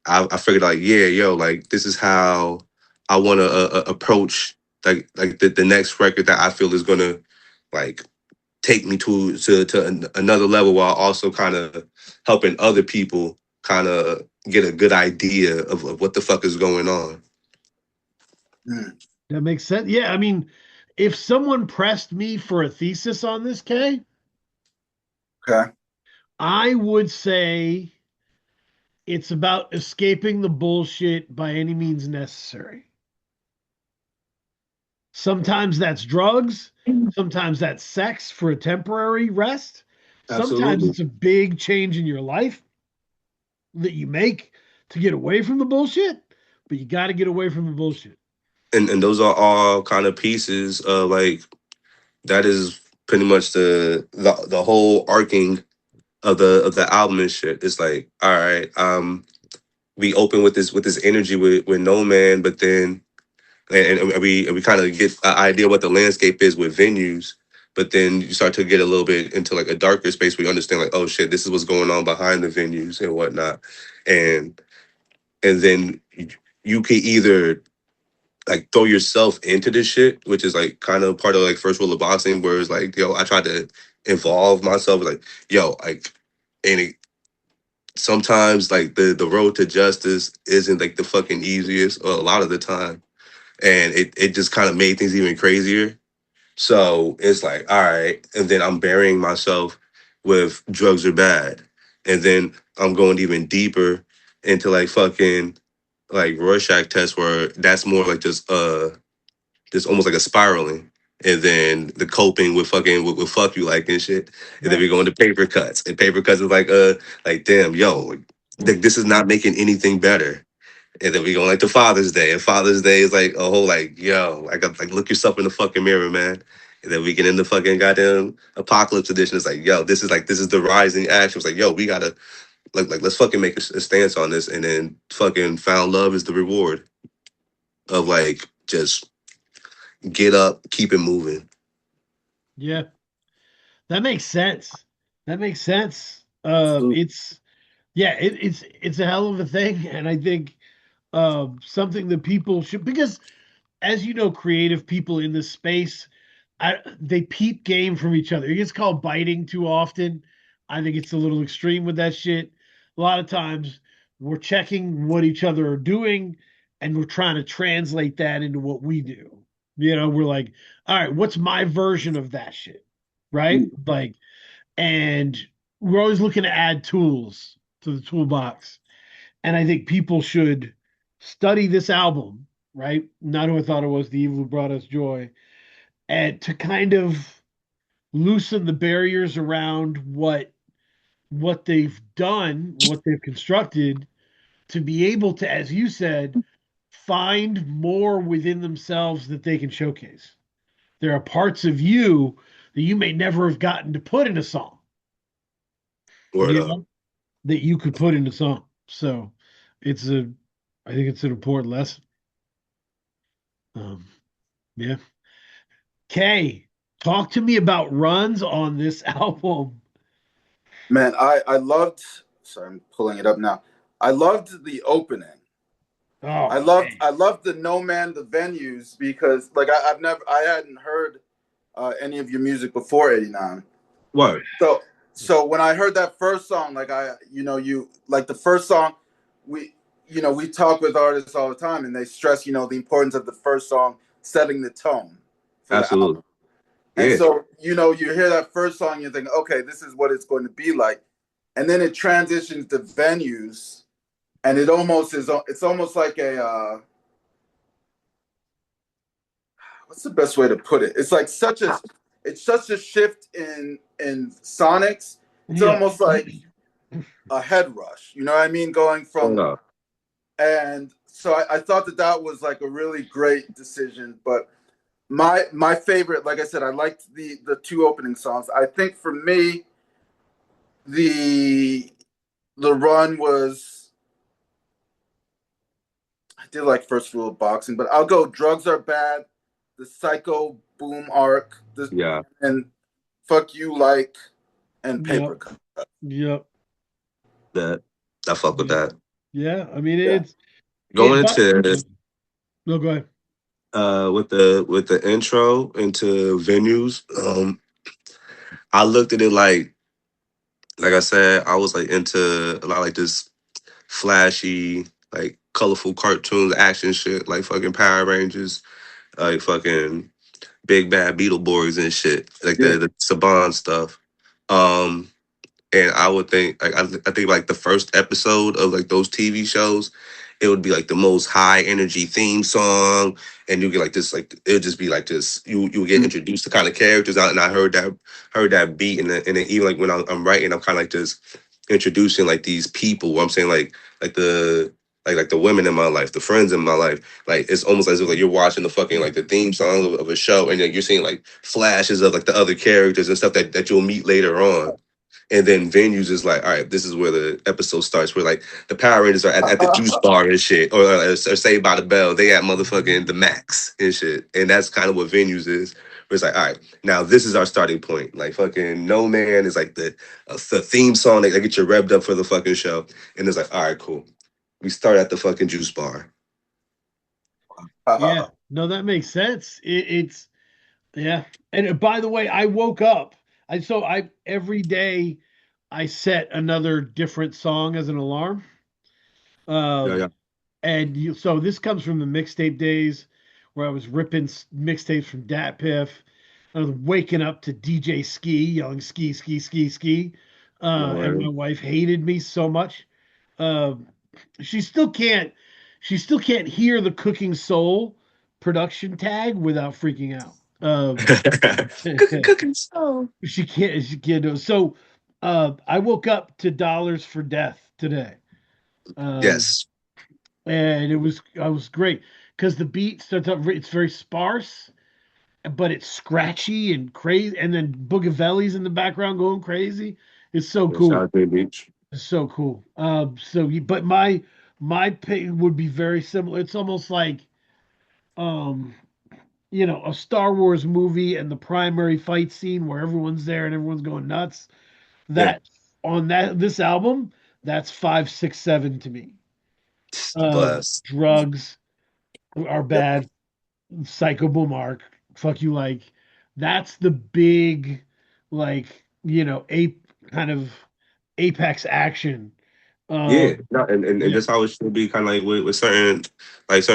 I figured like, yeah, yo, like this is how I want to approach like the next record that I feel is gonna like take me to another level while also kind of helping other people kind of get a good idea of what the fuck is going on. Mm. That makes sense. Yeah. I mean, if someone pressed me for a thesis on this, Kay, Okay. I would say it's about escaping the bullshit by any means necessary. Sometimes that's drugs. Sometimes that's sex for a temporary rest. Sometimes Absolutely. it's a big change in your life that you make to get away from the bullshit, but you got to get away from the bullshit. And those are all kind of pieces of like that is pretty much the whole arcing of the album and shit. It's like, all right, we open with this energy with No Man, but then and we kind of get an idea what the landscape is with venues, but then you start to get a little bit into like a darker space where you understand like, oh shit, this is what's going on behind the venues and whatnot. And and then you can either like throw yourself into this shit, which is like kind of part of like first rule of boxing, where it's like, yo, I tried to involve myself, like, yo, like, and sometimes like the road to justice isn't like the fucking easiest, or a lot of the time, and it just kind of made things even crazier. So it's like, all right, and then I'm burying myself with drugs are bad, and then I'm going even deeper into like fucking like Rorschach test, where that's more like just almost like a spiraling. And then the coping with fucking with fuck you like and shit. And then we Right. go into paper cuts. And paper cuts is like damn, yo, like, this is not making anything better. And then we go like to Father's Day. And Father's Day is like a whole like, yo, I got like look yourself in the fucking mirror, man. And then we get into fucking goddamn apocalypse edition. It's like, yo, this is the rising action. It's like, yo, we gotta like let's fucking make a stance on this. And then fucking found love is the reward of like just get up, keep it moving. Yeah. That makes sense. That makes sense. It's yeah, it's a hell of a thing, and I think something that people should, because as you know, creative people in this space, they peep game from each other. It gets called biting too often. I think it's a little extreme with that shit. A lot of times we're checking what each other are doing and we're trying to translate that into what we do. We're like, all right, what's my version of that shit? Right? Like, and we're always looking to add tools to the toolbox. And I think people should study this album, right? Not who I thought it was, The Evil Who Brought Us Joy, and to kind of loosen the barriers around what they've done, what they've constructed, to be able to, as you said, find more within themselves that they can showcase. There are parts of you that you may never have gotten to put in a song, Word you up. know, that you could put in a song. So it's a, I think it's an important lesson. Um, yeah. Kay, talk to me about runs on this album. Man, I loved. Sorry, I'm pulling it up now. I loved the opening. Oh I man. loved the No Man the venues because like I hadn't heard any of your music before '89. Word. So when I heard that first song, like you like the first song, we we talk with artists all the time and they stress the importance of the first song setting the tone for the Absolutely. album. And Yeah. so you hear that first song, you think, okay, this is what it's going to be like, and then it transitions to venues, and it's almost like a what's the best way to put it? It's such a shift in sonics. It's Yeah. almost like a head rush. You know what I mean? Going Word from up. and so I thought that was like a really great decision. But my favorite, like I said, I liked the two opening songs. I think for me, the the run was I did like First Rule of Boxing, but I'll go Drugs Are Bad, the Psycho Boom arc, Yeah. and Fuck You Like and Yep. Paper Cut. Yep. That I fuck with Yeah. that. Yeah. I mean, Yeah. Going but into no, go ahead. with the intro into venues, I looked at it like I said, I was like into a lot like this flashy, like colorful cartoons, action shit, like fucking Power Rangers, like fucking Big Bad Beetleborgs and shit, like Yeah. the Saban stuff. Um, and I would think like I think like the first episode of like those TV shows, it would be like the most high energy theme song, and you get like this like it would just be like this you would get introduced to kind of characters out, and I heard that beat, and then even like when I'm writing, I'm kind of like just introducing like these people. Where I'm saying like the like the women in my life, the friends in my life. Like it's almost as if like you're watching the fucking like the theme song of a show, and then you're seeing like flashes of like the other characters and stuff that you'll meet later on. And then venues is like, all right, this is where the episode starts. Where like the Power Rangers are at the juice bar and shit, or Saved by the Bell. They at motherfucking the Max and shit. And that's kind of what venues is. Where it's like, all right, now this is our starting point. Like fucking No Man is like the theme song that get you revved up for the fucking show. And it's like, all right, cool. We start at the fucking juice bar. Yeah, no, that makes sense. It's yeah. And by the way, I woke up. I every day I set another different song as an alarm. Yeah, Um, yeah. so this comes from the mixtape days where I was ripping mixtapes from Dat Piff. I was waking up to DJ Ski yelling ski, ski, ski, ski. And my Word. wife hated me so much. Um, she still can't she still can't hear the Cooking Soul production tag without freaking out. Cooking soul. She can't do it. So I woke up to Dollars for Death today. Um, Yes. and I was great because the beat starts up. It's very sparse, but it's scratchy and crazy, and then Boogavelli's in the background going crazy. It's so Yeah, shout cool. out to Beach. It's so cool. But my pick would be very similar. It's almost like um, a Star Wars movie and the primary fight scene where everyone's there and everyone's going nuts. Yeah. That on that this album, that's 5, 6, 7 to me. Bless. Drugs are Yep. bad. Psycho Mark, fuck you like. That's the big, like, ape kind of apex action. Yeah, Um, no, and yeah, that's how it should be kind of like with certain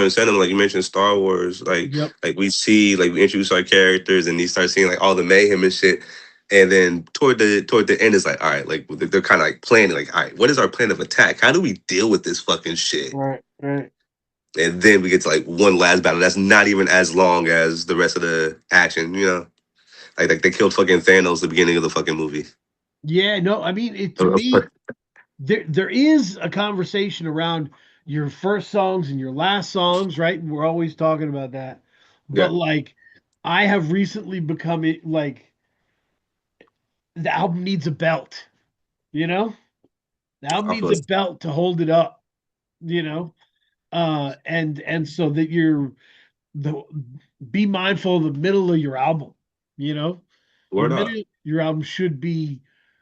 cinema, like you mentioned Star Wars, yep, like we see like we introduce our characters and you start seeing like all the mayhem and shit, and then toward the end it's like all right, like they're kind of like planning like all right, what is our plan of attack? How do we deal with this fucking shit? right, right. And then we get to like one last battle that's not even as long as the rest of the action, like they killed fucking Thanos at the beginning of the fucking movie. Yeah, no, I mean, to me, there is a conversation around your first songs and your last songs, right? And we're always talking about that. But Yeah, like, I have recently become it like the album needs a belt, you know? The album I needs feel a belt to hold it up, you know? And so that the be mindful of the middle of your album, you know? The word middle up. of your album should be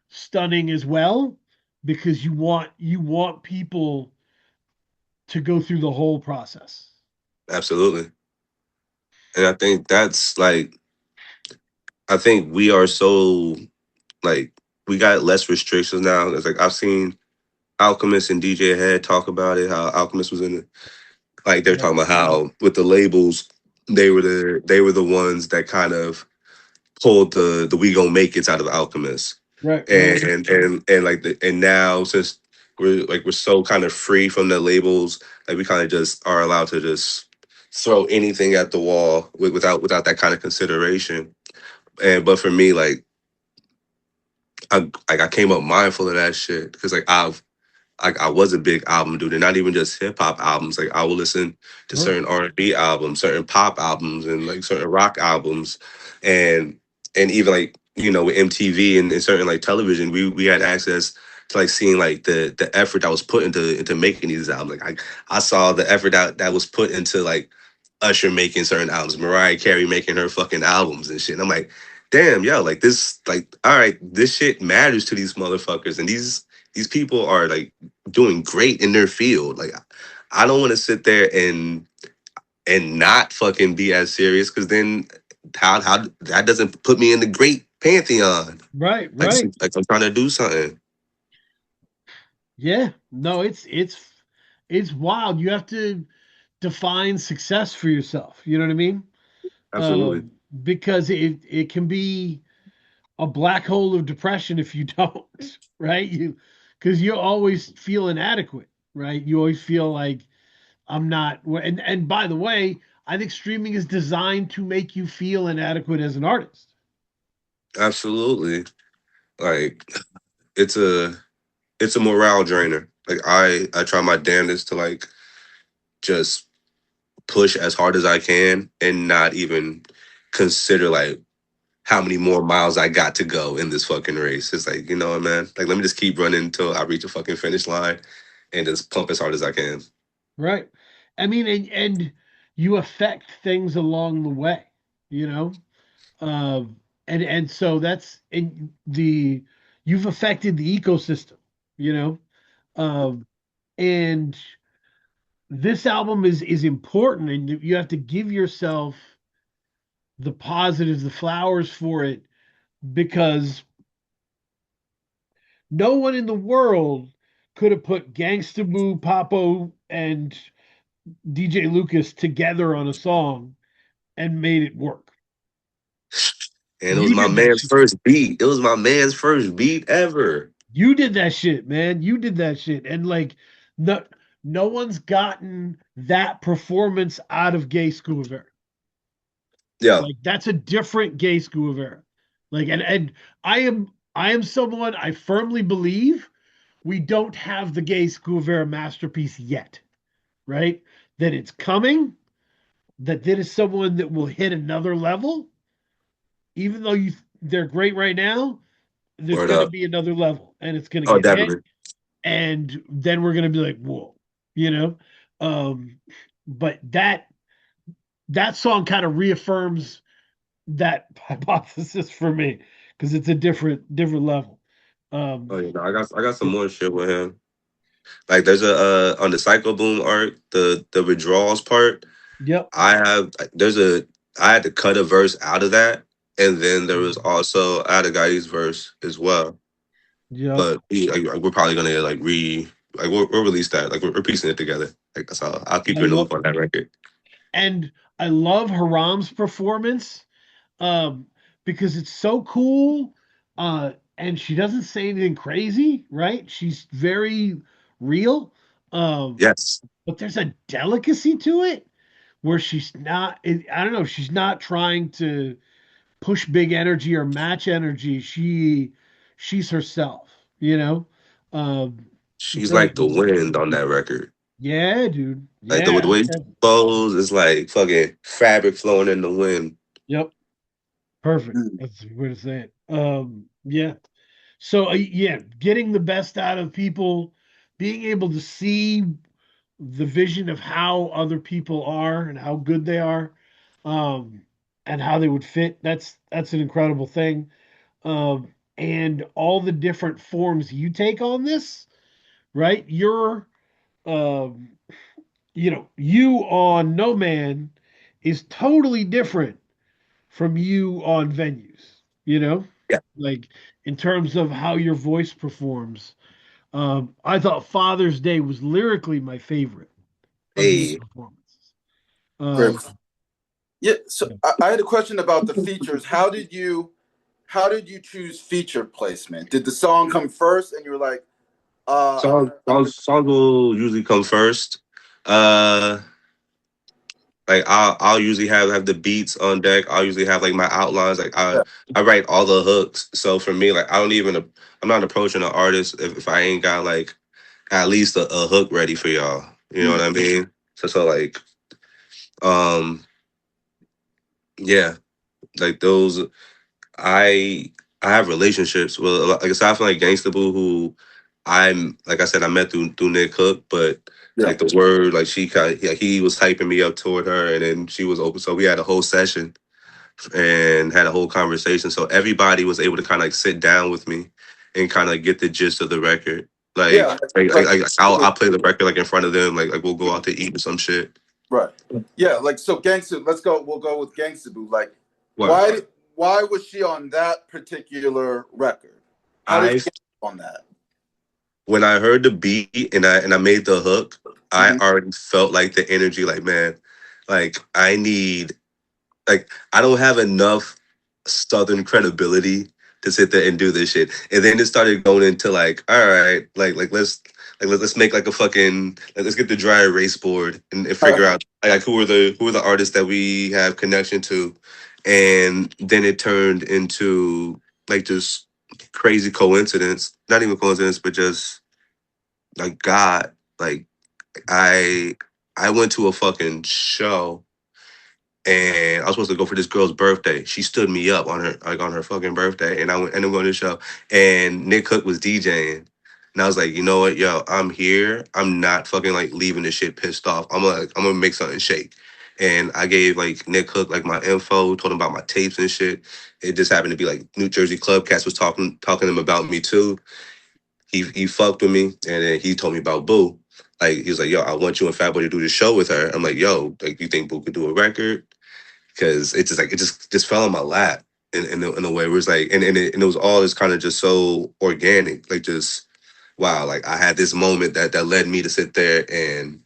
stunning as well because you want people to go through the whole process. Absolutely. And I think that's like I think we are so like we got less restrictions now. It's like I've seen Alchemist and DJ Head talk about it. How Alchemist was in it. Like they're Right, talking about how with the labels they were the ones that kind of pulled the we gonna make it out of Alchemist. right, right, And like and now since we're so kind of free from the labels, like we kind of just are allowed to just throw anything at the wall without that kind of consideration. And but for me, I came up mindful of that shit because I was a big album dude, and not even just hip hop albums. Like I would listen to sure, certain R&B albums, certain pop albums, and like certain rock albums, and even like with MTV and certain like television, we had access to like seeing like the effort that was put into making these albums. Like I saw the effort that was put into like Usher making certain albums, Mariah Carey making her fucking albums and shit. And I'm like, damn, yo, like this, like, all right, this shit matters to these motherfuckers, and these people are like doing great in their field. Like, I don't want to sit there and not fucking be as serious because then how that doesn't put me in the great pantheon. right, Like, right. like I'm trying to do something. Yeah, no, it's wild. You have to define success for yourself. You know what I mean? Absolutely, Because it can be a black hole of depression if you don't, right? Because you always feel inadequate, right? You always feel like I'm not. And by the way, I think streaming is designed to make you feel inadequate as an artist. absolutely. Like, it's a morale drainer. Like I try my damnedest to like just push as hard as I can and not even consider like how many more miles I got to go in this fucking race. It's like, you know what, man? Like, let me just keep running until I reach a fucking finish line and just pump as hard as I can. Right. I mean, and you affect things along the way, you know? And so that's in you've affected the ecosystem, you know? Um, and this album is important, and you have to give yourself the positives, the flowers for it, because no one in the world could have put Gangsta Boo, Papo, and DJ Lucas together on a song and made it work. And it was You my did that man's shit. first beat. It was my man's first beat ever. You did that shit, man. You did that shit. And like no no one's gotten that performance out of Gay School of Air. Yeah, Like that's a different Gay School of Air. Like and I am someone I firmly believe we don't have the Gay School of Air masterpiece yet, right? That it's coming, that it is someone that will hit another level, even though they're great right now, there's word going to up. be another level and it's going to Oh, get hit, definitely. and then we're going to be like, whoa, you know. But that song kind of reaffirms that hypothesis for me, because it's a different level. Oh, um yeah, no, I got some more shit with him. Like there's a on the Psycho Boom arc, the withdrawals part. yep. I had to cut a verse out of that, and then there was also Adagai's verse as well. Yep. But we're probably gonna we'll release that. Like we're piecing it together. Like that's all. I'll keep I you in the love loop on that record. and I love Haram's performance, um because it's so cool, and she doesn't say anything crazy, right? She's very real, um Yes, but there's a delicacy to it where I don't know, she's not trying to push big energy or match energy. She's herself, you know. um she's does like the wind on that record. Yeah, dude, Like the yeah. way she flows is like fucking fabric flowing in the wind. Yep, perfect, Mm. that's the way to say it. Yeah. So yeah, getting the best out of people, being able to see the vision of how other people are and how good they are, um, and how they would fit. That's an incredible thing. And all the different forms you take on this, right? Um, you on No Man is totally different from you on Venues. You know, Yeah. like in terms of how your voice performs. I thought Father's Day was lyrically my favorite of these Hey, performances. Great. Um, Yeah. So yeah. I had a question about the features. How did you choose feature placement? Did the song come first, and you were like, songs will usually come first. Uh, like I'll usually have the beats on deck. I'll usually have like my outlines. Like I yeah, I write all the hooks. So for me, like I'm not approaching an artist if I ain't got like at least a hook ready for y'all. You know what mm, I mean? So like um yeah, like those I I have relationships with like aside from like Gangsta Boo, who I'm like I said I met through Nick Cook, but yeah, like the word like she kind of he was hyping me up toward her, and then she was open. So we had a whole session and had a whole conversation. So everybody was able to kind of like sit down with me and kind of get the gist of the record. yeah. I'll play the record like in front of them. Like we'll go out to eat or some shit. Right. Yeah. Like so, Gangsta. Let's go. We'll go with Gangsta Boo. Like, What why was she on that particular record? How did I she get on that? when I heard the beat and I made the hook, I Mhm. already felt like the energy. Like man, like I don't have enough Southern credibility to sit there and do this shit. And then it started going into like, all right, let's make like a fucking let's get the dry erase board and figure out like who are the artists that we have connection to. And then it turned into like just crazy coincidence. Not even coincidence, but just like God. Like I I went to a fucking show and I was supposed to go for this girl's birthday. She stood me up on her fucking birthday, and I ended up going to the show. And Nick Cook was DJing, and I was like, you know what, yo, I'm here. I'm not fucking like leaving this shit pissed off. I'm gonna make something shake. And I gave like Nick Cook like my info, told him about my tapes and shit. It just happened to be like New Jersey Club Cats was talking to him about me too. He fucked with me, and then he told me about Boo. Like he was like, yo, I want you and Fatboy to do the show with her. I'm like, yo, like you think Boo could do a record? Because it's just like it just fell in my lap in a way where it's like and it was all just kind of just so organic, like just wow, like I had this moment that led me to sit there and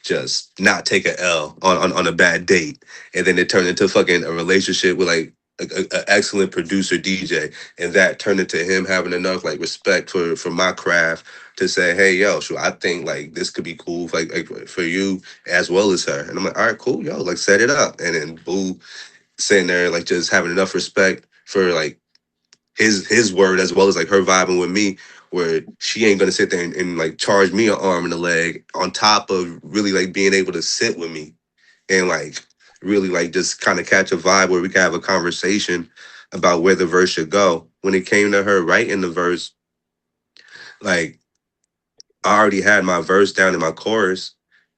just not take a L on a bad date, and then it turned into fucking a relationship with like a excellent producer DJ, and that turned into him having enough like respect for my craft to say, hey yo, sure, I think like this could be cool like for you as well as her, and I'm like, all right, cool, yo, like set it up, and then Boo sitting there like just having enough respect for like his word as well as like her vibing with me where she ain't gonna sit there and like charge me an arm and a leg on top of really like being able to sit with me and like really like just kind of catch a vibe where we can have a conversation about where the verse should go. When it came to her writing the verse, like I already had my verse down in my chorus,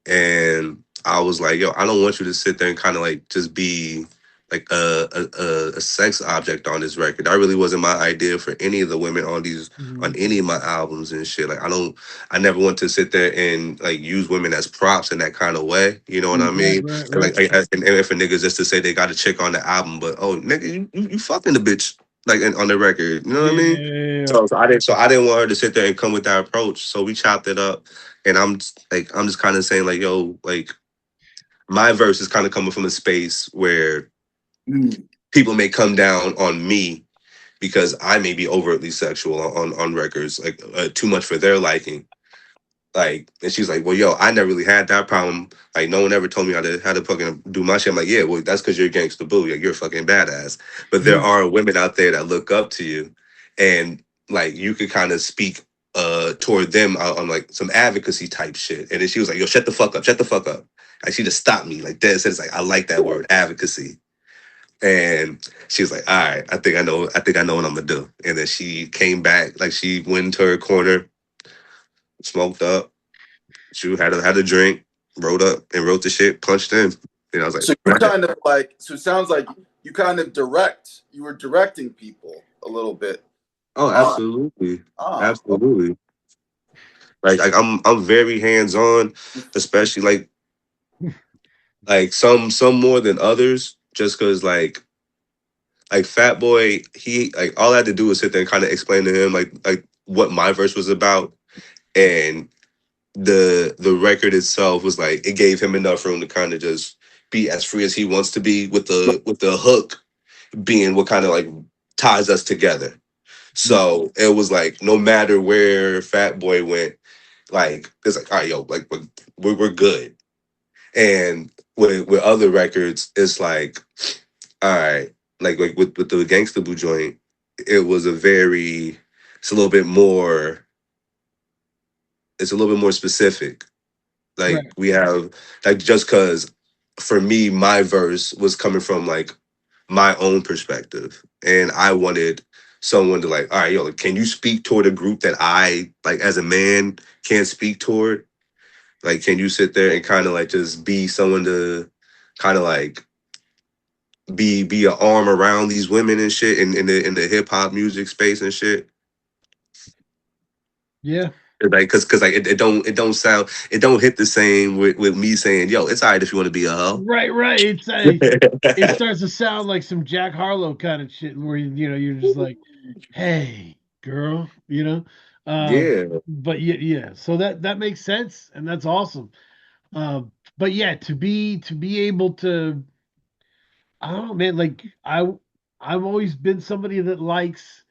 and I was like, "Yo, I don't want you to sit there and kind of like just be like a sex object on this record. That really wasn't my idea for any of the women on these on any of my albums and shit. Like, I never want to sit there and like use women as props in that kind of way. You know what I Right, mean? right, And right. like, and if a nigga just to say they got a chick on the album, but oh nigga, you fucking the bitch like on the record. You know what I mean? Yeah. So I didn't want her to sit there and come with that approach. So we chopped it up, and I'm just kind of saying like, yo, like my verse is kind of coming from a space where Mm. people may come down on me because I may be overtly sexual on records, like too much for their liking. Like, and she's like, well, yo, I never really had that problem. Like, no one ever told me how to fucking do my shit. I'm like, yeah, well, that's because you're gangsta boo. Like, you're a fucking badass. But there Yeah. are women out there that look up to you, and like you could kind of speak toward them on like some advocacy type shit. And then she was like, yo, shut the fuck up. Like, she just stopped me. Like, that says like I like that word, advocacy. And she was like, all right, I think I know what I'm gonna do. And then she came back, like she went into her corner, smoked up. She had a drink, wrote up and wrote the shit, punched in. And I was So like, you're kind of like, so it sounds like you kind of you were directing people a little bit. oh, absolutely, Okay. absolutely. Like I'm very hands on, especially like some more than others, just because like Fat Boy, he like all I had to do was sit there and kind of explain to him like what my verse was about, and the record itself was like it gave him enough room to kind of just be as free as he wants to be with the hook being what kind of like ties us together. So it was like no matter where Fat Boy went, like it's like all right, yo, like we're good. And with other records, it's like all right, like with the Gangsta Boo joint, it was it's a little bit more, it's a little bit more specific. Like Right. we have like just because for me my verse was coming from like my own perspective, and I wanted someone to like, all right, yo, like, can you speak toward a group that I like as a man can't speak toward? Like, can you sit there and kind of like just be someone to kind of like be an arm around these women and shit in the hip hop music space and shit? Yeah. Like, cause like it don't hit the same with me saying, yo, it's all right if you want to be a hoe. Right, right. It starts to sound like some Jack Harlow kind of shit where you're just like, hey, girl, Yeah, but yeah. So that makes sense and that's awesome. But yeah, to be able to, I don't know, man. Like I've always been somebody that likes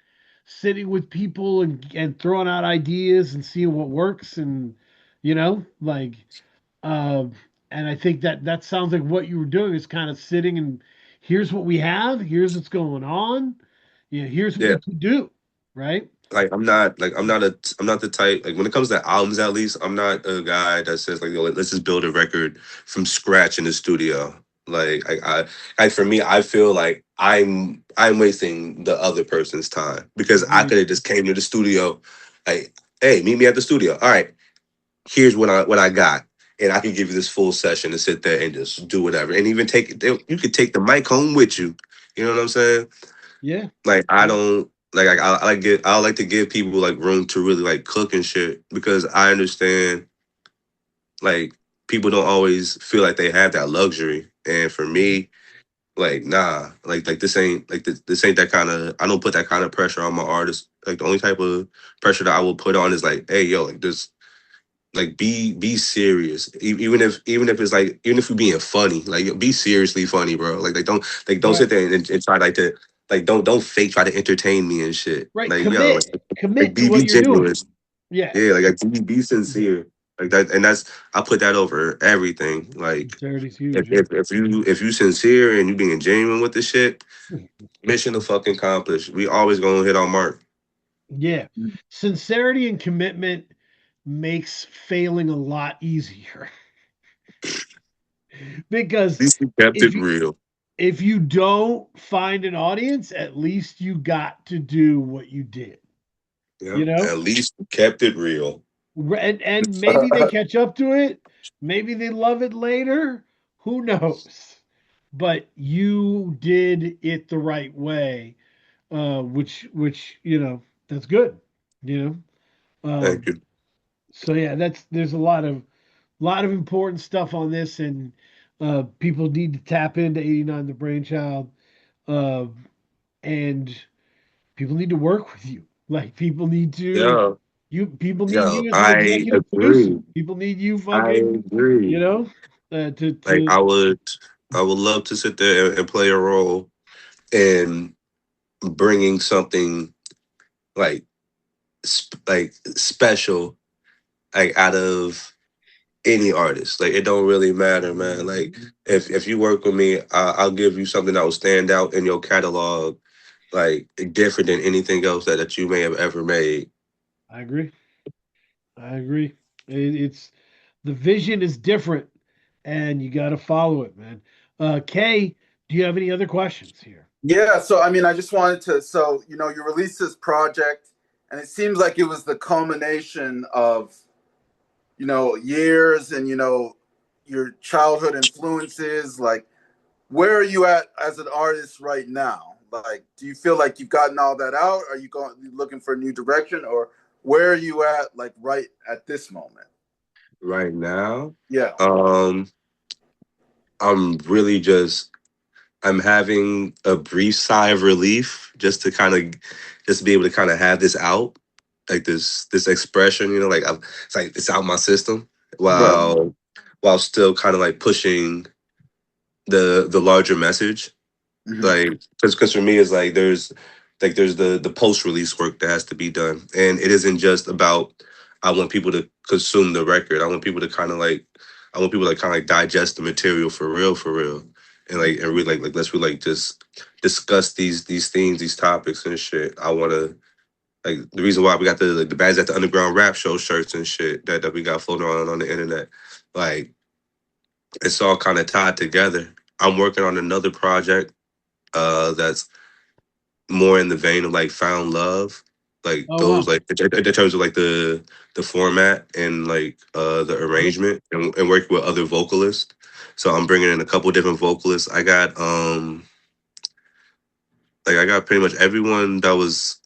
sitting with people and throwing out ideas and seeing what works and like um and I think that sounds like what you were doing is kind of sitting and here's what we have, here's what's going on, here's what yeah. we can do, right? Like I'm not the type, like when it comes to albums at least, I'm not a guy that says like, yo, let's just build a record from scratch in the studio. Like for me, I feel like I'm wasting the other person's time because I Mhm. could have just came to the studio, like, hey, meet me at the studio. All right, here's what I got. And I can give you this full session to sit there and just do whatever. And even you could take the mic home with you. You know what I'm saying? Yeah. Like I Yeah. don't like I like to give people like room to really like cook and shit because I understand like people don't always feel like they have that luxury. And for me, like nah, like this ain't like this ain't that kind of. I don't put that kind of pressure on my artists. Like the only type of pressure that I will put on is like, hey yo, like this, like be serious. Even if it's like even if you're being funny, like be seriously funny, bro. Don't Right. sit there and try like to like don't fake try to entertain me and shit. Right. Like yo, like Commit to be what you're genuine. doing. Yeah. Yeah, like be sincere. Like that, and that's I put that over everything. Like Sincerity's huge. Yeah. if you sincere and you being genuine with the shit, mission fucking accomplished. We always gonna hit our mark. Yeah. Sincerity and commitment makes failing a lot easier. At Because least we kept if it you real. if you don't find an audience, at least you got to do what you did. Yeah, You know? at least we kept it real. And maybe they catch up to it, maybe they love it later, who knows? But you did it the right way, which that's good, you know. Thank you. So yeah, there's a lot of important stuff on this, and people need to tap into 89 the Brainchild, uh, and people need to work with you. Like Yeah, people need yeah, you as an I executive producer. agree. People need you I fucking, you agree. know, to Like to I would love to sit there and play a role in bringing something like like special like out of any artist. Like it don't really matter, man. Like if you work with me, I'll give you something that will stand out in your catalog, like different than anything else that you may have ever made. I agree. I agree. It's the vision is different, and you got to follow it, man. Kay, do you have any other questions here? Yeah, so I mean, I just wanted to. So you released this project, and it seems like it was the culmination of years and your childhood influences. Like, where are you at as an artist right now? Like, do you feel like you've gotten all that out? Are you looking for a new direction, or where are you at, like right at this moment? Right now, Yeah. um, I'm really just I'm having a brief sigh of relief just to kind of just be able to kind of have this out, like this expression, like it's like it's out my system Right. while still kind of like pushing the larger message. Hmm. Like because for me it's like there's the post release work that has to be done, and it isn't just about I want people to consume the record. I want people to kind of like digest the material for real, and like and really like let's really like just discuss these themes, these topics and shit. I want to like the reason why we got the Bags at the Underground Rap Show shirts and shit that we got floating around on the internet, like it's all kind of tied together. I'm working on another project that's more in the vein of like found love, like Oh those wow. like in terms of like the format and like the arrangement and work with other vocalists. So I'm bringing in a couple different vocalists. I got pretty much everyone that was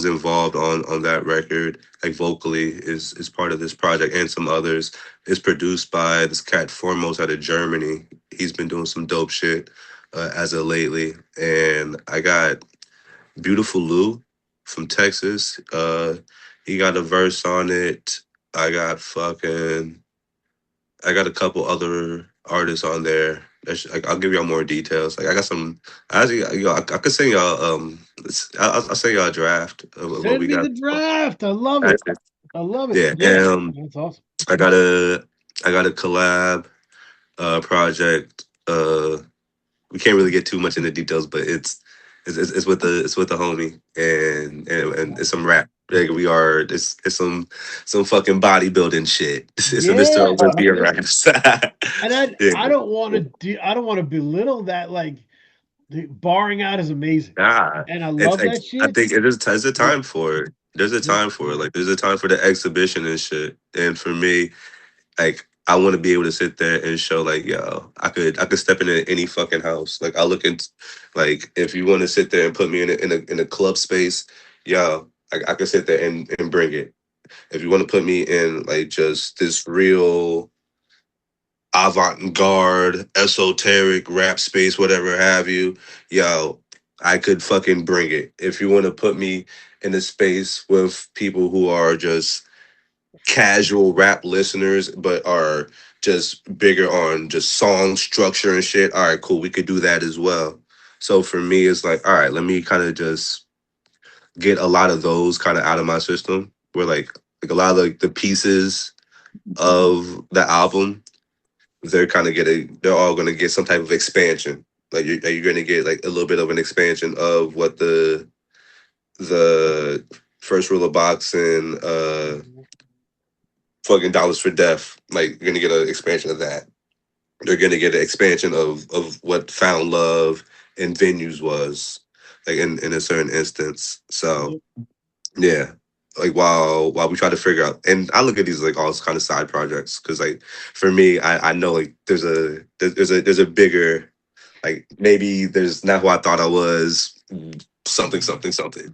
involved on that record, like vocally, is part of this project, and some others. It's produced by this cat Foremost out of Germany. He's been doing some dope shit as of lately, and I got Beautiful Lou from Texas. He got a verse on it. I got fucking. I got a couple other artists on there. Like, I'll give y'all more details. Like I got some. I could send y'all. I'll send y'all a draft of what Send we me got. the draft. I love it. I love it. Yeah. Yeah, that's awesome. I got a I got a collab project. We can't really get too much into details, but it's with the homie and it's some rap. Like we are it's some fucking bodybuilding shit. It's some Mr. Yeah, Olympia raps. and Yeah. I don't want to belittle that. Like the barring out is amazing, Nah. and I It's love that I shit. think it is there's a Yeah, time for it. There's a yeah, time for it. Like there's a time for the exhibition and shit. And for me, like I want to be able to sit there and show like, yo, I could step into any fucking house. Like I look at like if you want to sit there and put me in a club space, yo, I could sit there and bring it. If you want to put me in like just this real avant-garde, esoteric rap space, whatever have you, yo, I could fucking bring it. If you want to put me in a space with people who are just casual rap listeners, but are just bigger on just song structure and shit, all right, cool, we could do that as well. So for me, it's like, all right, let me kind of just get a lot of those kind of out of my system. Where like a lot of the pieces of the album, they're all gonna get some type of expansion. Like you're gonna get like a little bit of an expansion of what the first rule of boxing, fucking dollars for death. Like you're gonna get an expansion of that. They're gonna get an expansion of what found love in venues was, like in a certain instance. So yeah. Like while we try to figure out, and I look at these like all kind of side projects, because like for me, I know like there's a bigger, like maybe there's not who I thought I was, something something something.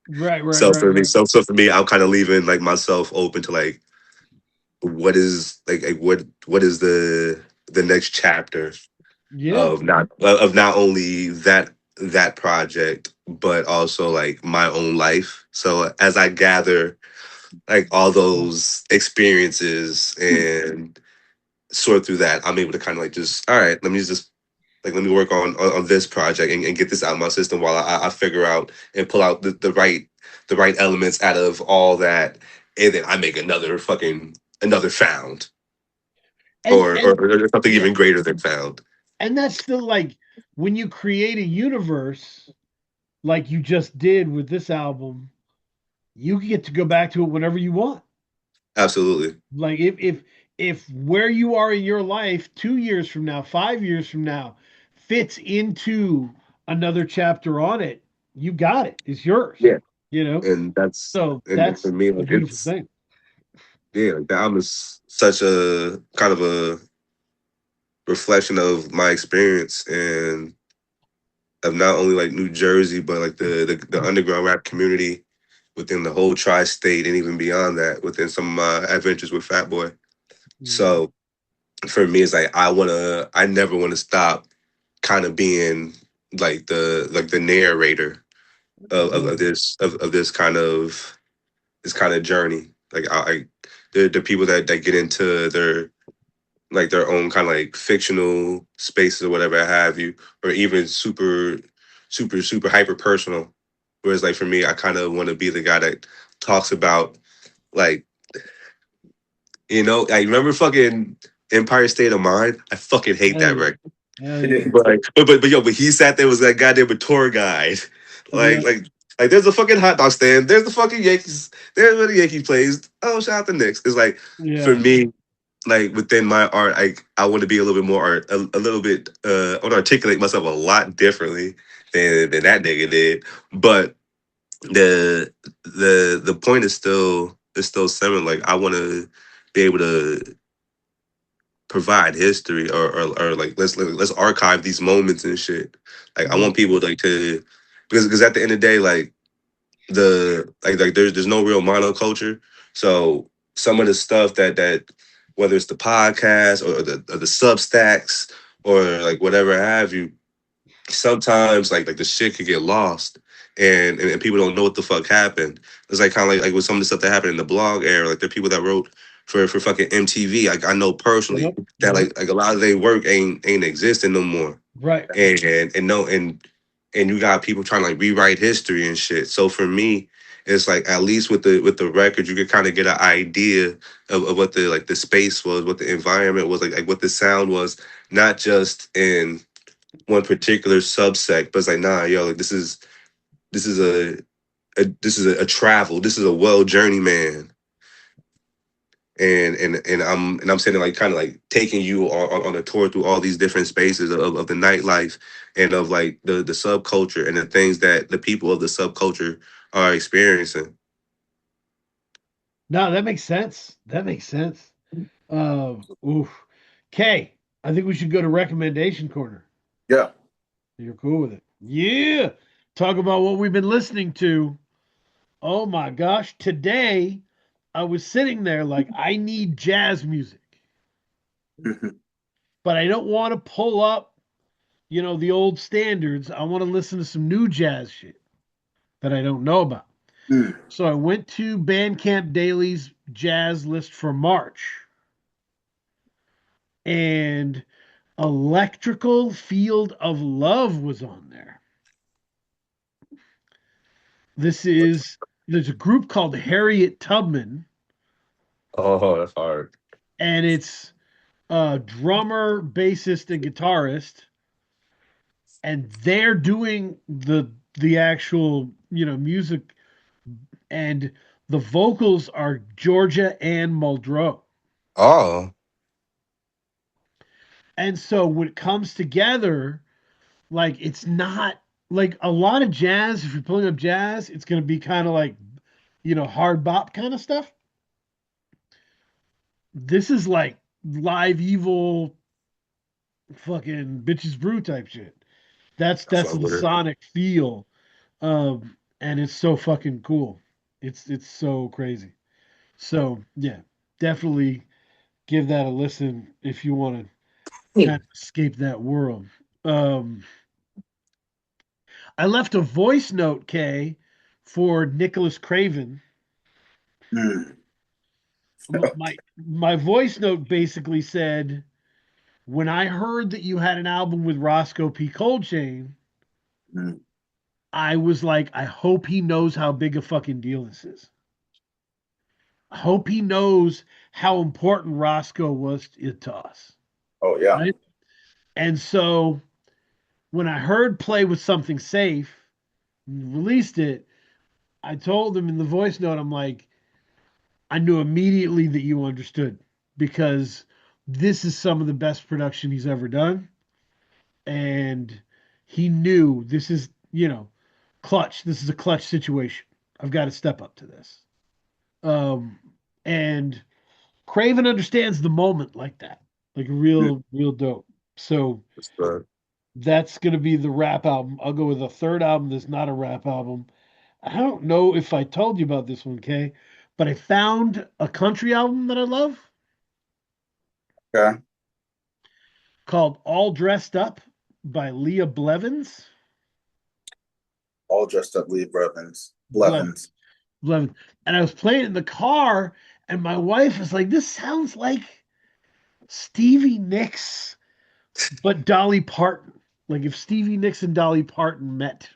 Right, right, So right, for me, right. so for me, I'm kind of leaving like myself open to like what is the next chapter Yeah. of not only that project, but also like my own life. So as I gather like all those experiences and sort through that, I'm able to kind of like just, all right, let me work on this project and get this out of my system while I figure out and pull out the right elements out of all that, and then I make another found, or something Yeah, even greater than found. and that's still like when you create a universe like you just did with this album, you get to go back to it whenever you want. Absolutely. Like if where you are in your life 2 years from now, 5 years from now, fits into another chapter on it, you got it. It's yours. Yeah. You know. And that's So and for that's me, a like beautiful it's thing. yeah, like the album is such a kind of a reflection of my experience and of not only like New Jersey, but like the underground rap community within the whole tri-state and even beyond that within some of my adventures with Fat Boy. Mhm. So for me, it's like I never want to stop kind of being like the narrator of Yeah. this kind of journey. Like the people that get into their own kind of like fictional spaces or whatever have you, or even super hyper personal. Whereas like for me, I kind of want to be the guy that talks about like, I remember fucking Empire State of Mind. I fucking hate Hell that yeah. record. Hell yeah. But he sat there was that goddamn a tour guide. Yeah. Like like like there's a fucking hot dog stand. There's the fucking Yankees. There's where the Yankees plays. Oh, shout out the Knicks. It's like for Yeah. me, like within my art, I want to be a little bit more art, a little bit. I want to articulate myself a lot differently than that nigga did. But the point is still similar. Like I want to be able to provide history or like let's archive these moments and shit. Like I Yeah. want people like to because at the end of the day, like like there's no real monoculture. So some of the stuff that whether it's the podcast or the Substacks or like whatever have you, sometimes like the shit could get lost and people don't know what the fuck happened. It's like kind of like with some of the stuff that happened in the blog era. Like there are people that wrote for fucking MTV. Like I know personally Yep. that Yep. like a lot of their work ain't existing no more. Right. And no and you got people trying to like rewrite history and shit. So for me, it's like at least with the record, you could kind of get an idea of what the like the space was, what the environment was, like what the sound was, not just in one particular subsect, but it's like, nah, yo, like this is a travel, this is a well journeyman, and I'm saying like kind of like taking you on a tour through all these different spaces of the nightlife and of like the subculture and the things that the people of the subculture are experiencing. No, that makes sense. That makes sense. Oof. Kay, I think we should go to recommendation corner. Yeah. You're cool with it. Yeah. Talk about what we've been listening to. Oh my gosh. Today, I was sitting there like, I need jazz music. but I don't want to pull up, the old standards. I want to listen to some new jazz shit that I don't know about. Mm. So I went to Bandcamp Daily's jazz list for March, and Electrical Field of Love was on there. There's a group called Harriet Tubman, Oh, that's hard. and it's a drummer, bassist, and guitarist, and they're doing the actual music, and the vocals are Georgia Ann Muldrow. Oh, And so when it comes together, like it's not like a lot of jazz. If you're pulling up jazz, it's going to be kind of like hard bop kind of stuff. This is like live evil fucking bitches brew type shit. That's I that's fuck the with it. sonic feel, and it's so fucking cool. It's so crazy. So yeah, definitely give that a listen if you want to kind of escape that world. Um, I left a voice note, Kay, for Nicholas Craven. Mm. My voice note basically said, when I heard that you had an album with Roscoe P. Coltrane, Mm. I was like, I hope he knows how big a fucking deal this is. I hope he knows how important Roscoe was to us. Oh yeah. Right. And so when I heard Play with Something Safe, released it, I told him in the voice note, I'm like, I knew immediately that you understood because this is some of the best production he's ever done. And he knew this is, clutch. This is a clutch situation. I've got to step up to this. And Craven understands the moment like that, like Mm. real dope. So It's good. that's going to be the rap album. I'll go with a third album that's not a rap album. I don't know if I told you about this one, Kay, but I found a country album that I love Okay. called All Dressed Up by Leah Blevins. All dressed up, Lee Blevins. Blevins. Blevins. Blevins. And I was playing it in the car, and my wife was like, this sounds like Stevie Nicks, but Dolly Parton. Like if Stevie Nicks and Dolly Parton met.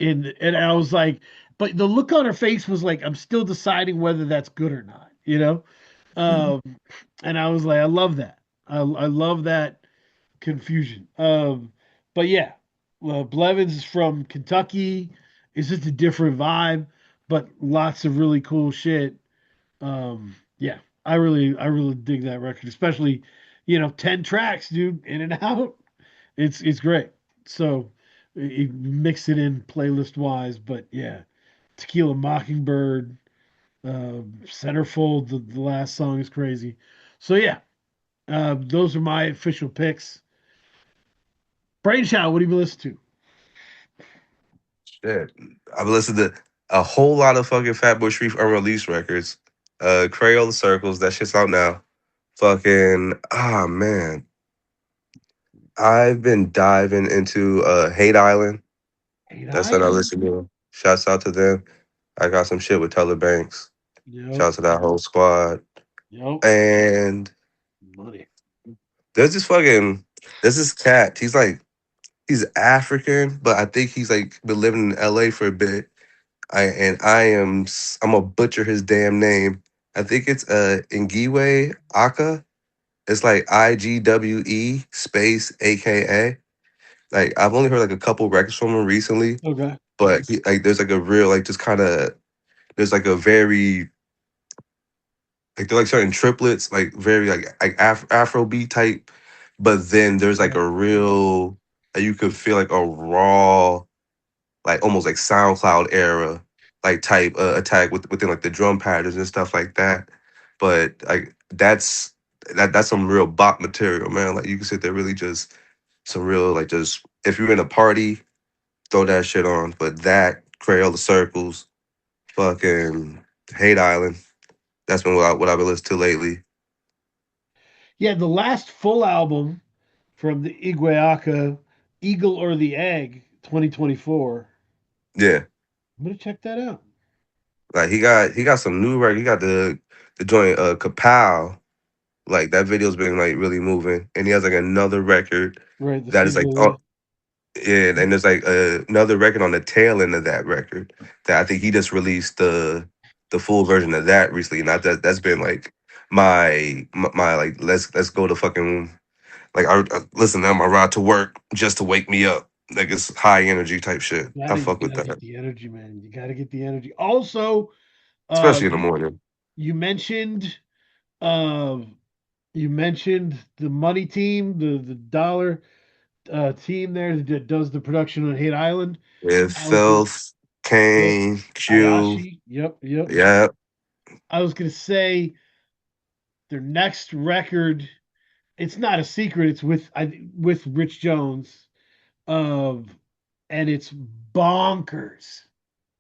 And I was like, but the look on her face was like, I'm still deciding whether that's good or not, you know? Mm. Um, and I was like, I love that. I love that confusion. But yeah, Blevins is from Kentucky. It's just a different vibe, but lots of really cool shit. Yeah, I really dig that record, especially, 10 tracks, dude, in and out. It's great. So mix it in playlist wise, but yeah, Tequila Mockingbird, Centerfold, the last song is crazy. So yeah, those are my official picks. Brainchild, what do you listen to? Shit. I've listened to a whole lot of fucking Fatboy Sharif unreleased records. Crayola Circles, that shit's out now. Fucking man. I've been diving into Hate Island. Eight That's what I Island. listen to. Shouts out to them. I got some shit with Teller Banks. Yep. Shouts to that whole squad. Yep. And Money. there's this fucking there's this cat. He's African, but I think he's like been living in LA for a bit. I'm gonna butcher his damn name. I think it's Ngiwe Aka. It's like IGWE space AKA. Like I've only heard like a couple records from him recently, Okay. but there's like a real like just kind of there's like a very like they're like certain triplets like very like Afro beat type, but then there's like Okay. a real you could feel like a raw like almost like SoundCloud era like type attack within like the drum patterns and stuff like that. But like that's some real bop material, man. Like you can sit there really just some real like just if you're in a party, throw that shit on. But that Crayola Circles, fucking Hate Island, that's been what I've been listening to lately. Yeah, the last full album from the Iguayaka, Eagle or the Egg, 2024. Yeah, I'm gonna check that out. like he got some new record. He got the joint Kapow. Like that video's been like really moving, and he has like another record Right, the that is like single, yeah. oh yeah, and there's like another record on the tail end of that record that I think he just released the full version of that recently, and that's been like my like let's go to fucking like I listen to my ride to work just to wake me up. Like it's high energy type shit. I You fuck with gotta that, get the energy, man. You gotta get the energy. Also, uh, especially in the you morning. you mentioned uh, you mentioned the money team, the dollar team there that does the production on Hate Island. Yeah, I was gonna, Filth, yep, Kane, Q, Ayashi, yep, yep. yeah, I was gonna say their next record. It's not a secret. It's with Rich Jones, of, and it's bonkers,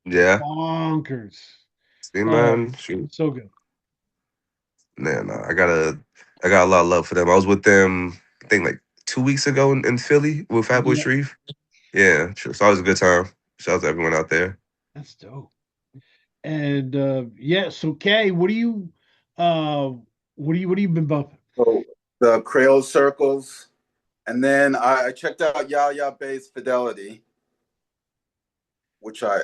yeah. bonkers. See, Uh, man, shoot. so good. Man, I got a lot of love for them. I was with them, I think like 2 weeks ago in Philly with Fatboy Yeah, Sharif. Yeah, sure. So it was a good time. Shout out to everyone out there. that's dope. And yeah, so Kay, uh what do you been bumping? So the Creole Circles, and then I checked out Yaya Bay's Fidelity, which I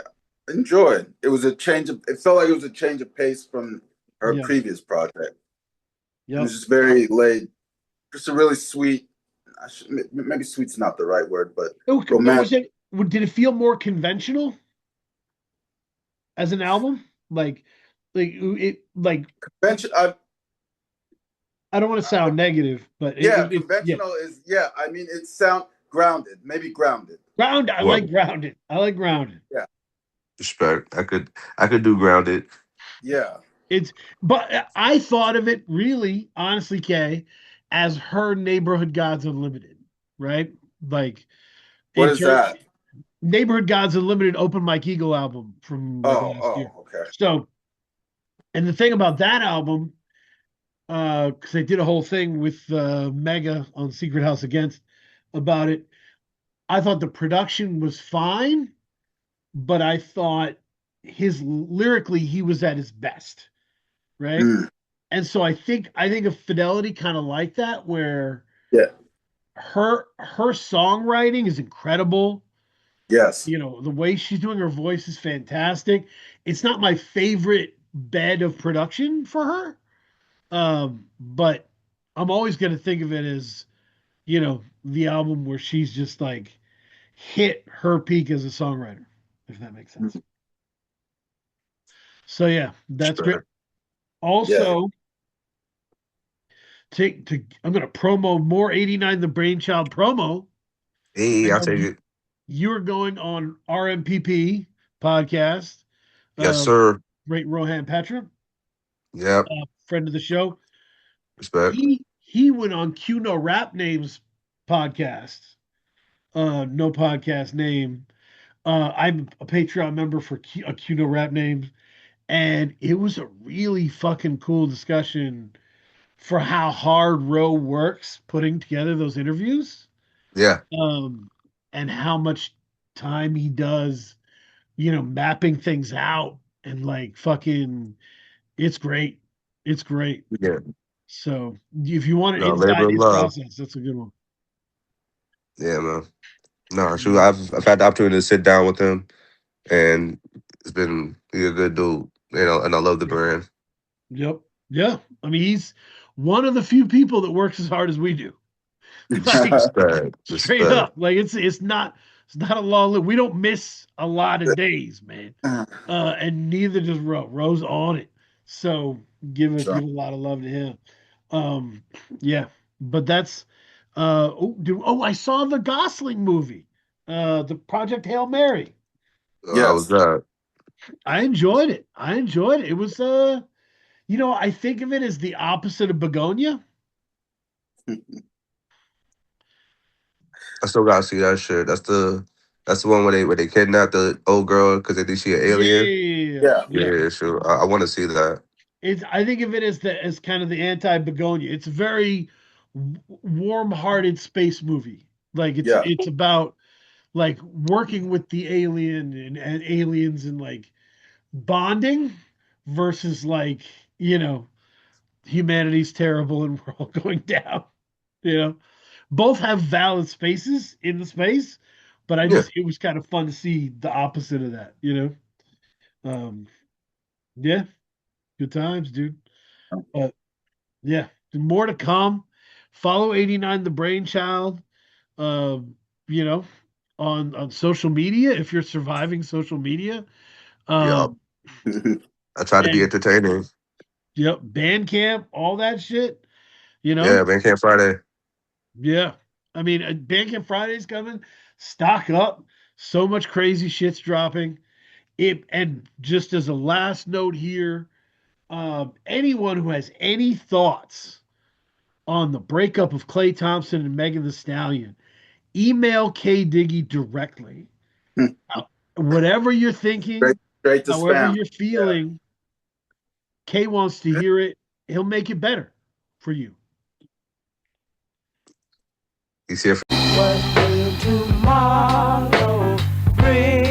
enjoyed. It was a change of. It felt like it was a change of pace from her Yes. previous project. It was Yep. just very laid, just a really sweet. Maybe sweet's not the right word, but romantic. Did it feel more conventional as an album? Like Convention, I don't want to sound negative, but yeah, yeah. conventional is yeah. I mean, it sound grounded, maybe grounded. I Well, like grounded. I like grounded. Yeah, respect. I could do grounded. yeah. It's but I thought of it really, honestly, Kay, as her Neighborhood Gods Unlimited, right? Like What in is turn, that? Neighborhood Gods Unlimited Open Mike Eagle album from like last year. Okay. So, and the thing about that album, because they did a whole thing with Mega on Secret House Against about it. I thought the production was fine, but I thought his lyrically he was at his best, right? Mm, And so I think of Fidelity kind of like that, where yeah. her songwriting is incredible. Yes. You know, the way she's doing her voice is fantastic. It's not my favorite bed of production for her. But I'm always gonna think of it as, the album where she's just like hit her peak as a songwriter, if that makes sense. Mhm. So yeah, that's great. Sure. Also, I'm gonna promo more 89 the Brainchild promo. I Hey, I'll know take it. you're going on RMPP podcast. Yes, Uh, sir. great Rohan Petra, Yep. friend of the show. Respect. He went on Q No Rap Names podcast. No podcast name. I'm a Patreon member for Q No Rap Names, and it was a really fucking cool discussion for how hard Roe works putting together those interviews, Yeah. um, and how much time he does, mapping things out and like fucking, it's great. It's great. Yeah. So if you want an No, labor inside of his love. process, that's a good one. Yeah, man. No, shoot. Yeah. I've had the opportunity to sit down with him, and he's a good dude. And I love the brand. Yep. Yeah. I mean, he's one of the few people that works as hard as we do. Like Respect. straight Respect. up. Like it's not a long list. We don't miss a lot of days, man. And neither does Ro. Ro's on it. So So, give a lot of love to him. Um, yeah. But that's I saw the Gosling movie. The Project Hail Mary. I was yes. that. I enjoyed it. It was I think of it as the opposite of Begonia. I still gotta see that shit. That's the one where they kidnapped the old girl because they think she an alien. Yeah, Yeah. yeah. Yeah, sure. I want to see that. I think of it as kind of the anti Begonia. It's very warm-hearted space movie. Like Yeah. it's about like working with the alien and aliens and like bonding versus like, humanity's terrible and we're all going down. You know, both have valid spaces in the space, but Yeah. it was kind of fun to see the opposite of that, Yeah, good times, dude. But yeah, more to come. Follow 89 the Brainchild, um, you know, on social media if you're surviving social media. Yup. Um, I try to be and entertaining. yep, Bandcamp, all that shit, you Yeah, know. Bandcamp Friday. Yeah. I mean, Bandcamp Friday's coming. Stock up. So much crazy shit's dropping. And just as a last note here, anyone who has any thoughts on the breakup of Clay Thompson and Megan the Stallion, email K Diggy directly. Whatever you're Straight, thinking, straight to however spam. you're Yeah. feeling, K wants to hear it. He'll make it better for you. He's here for What will tomorrow bring?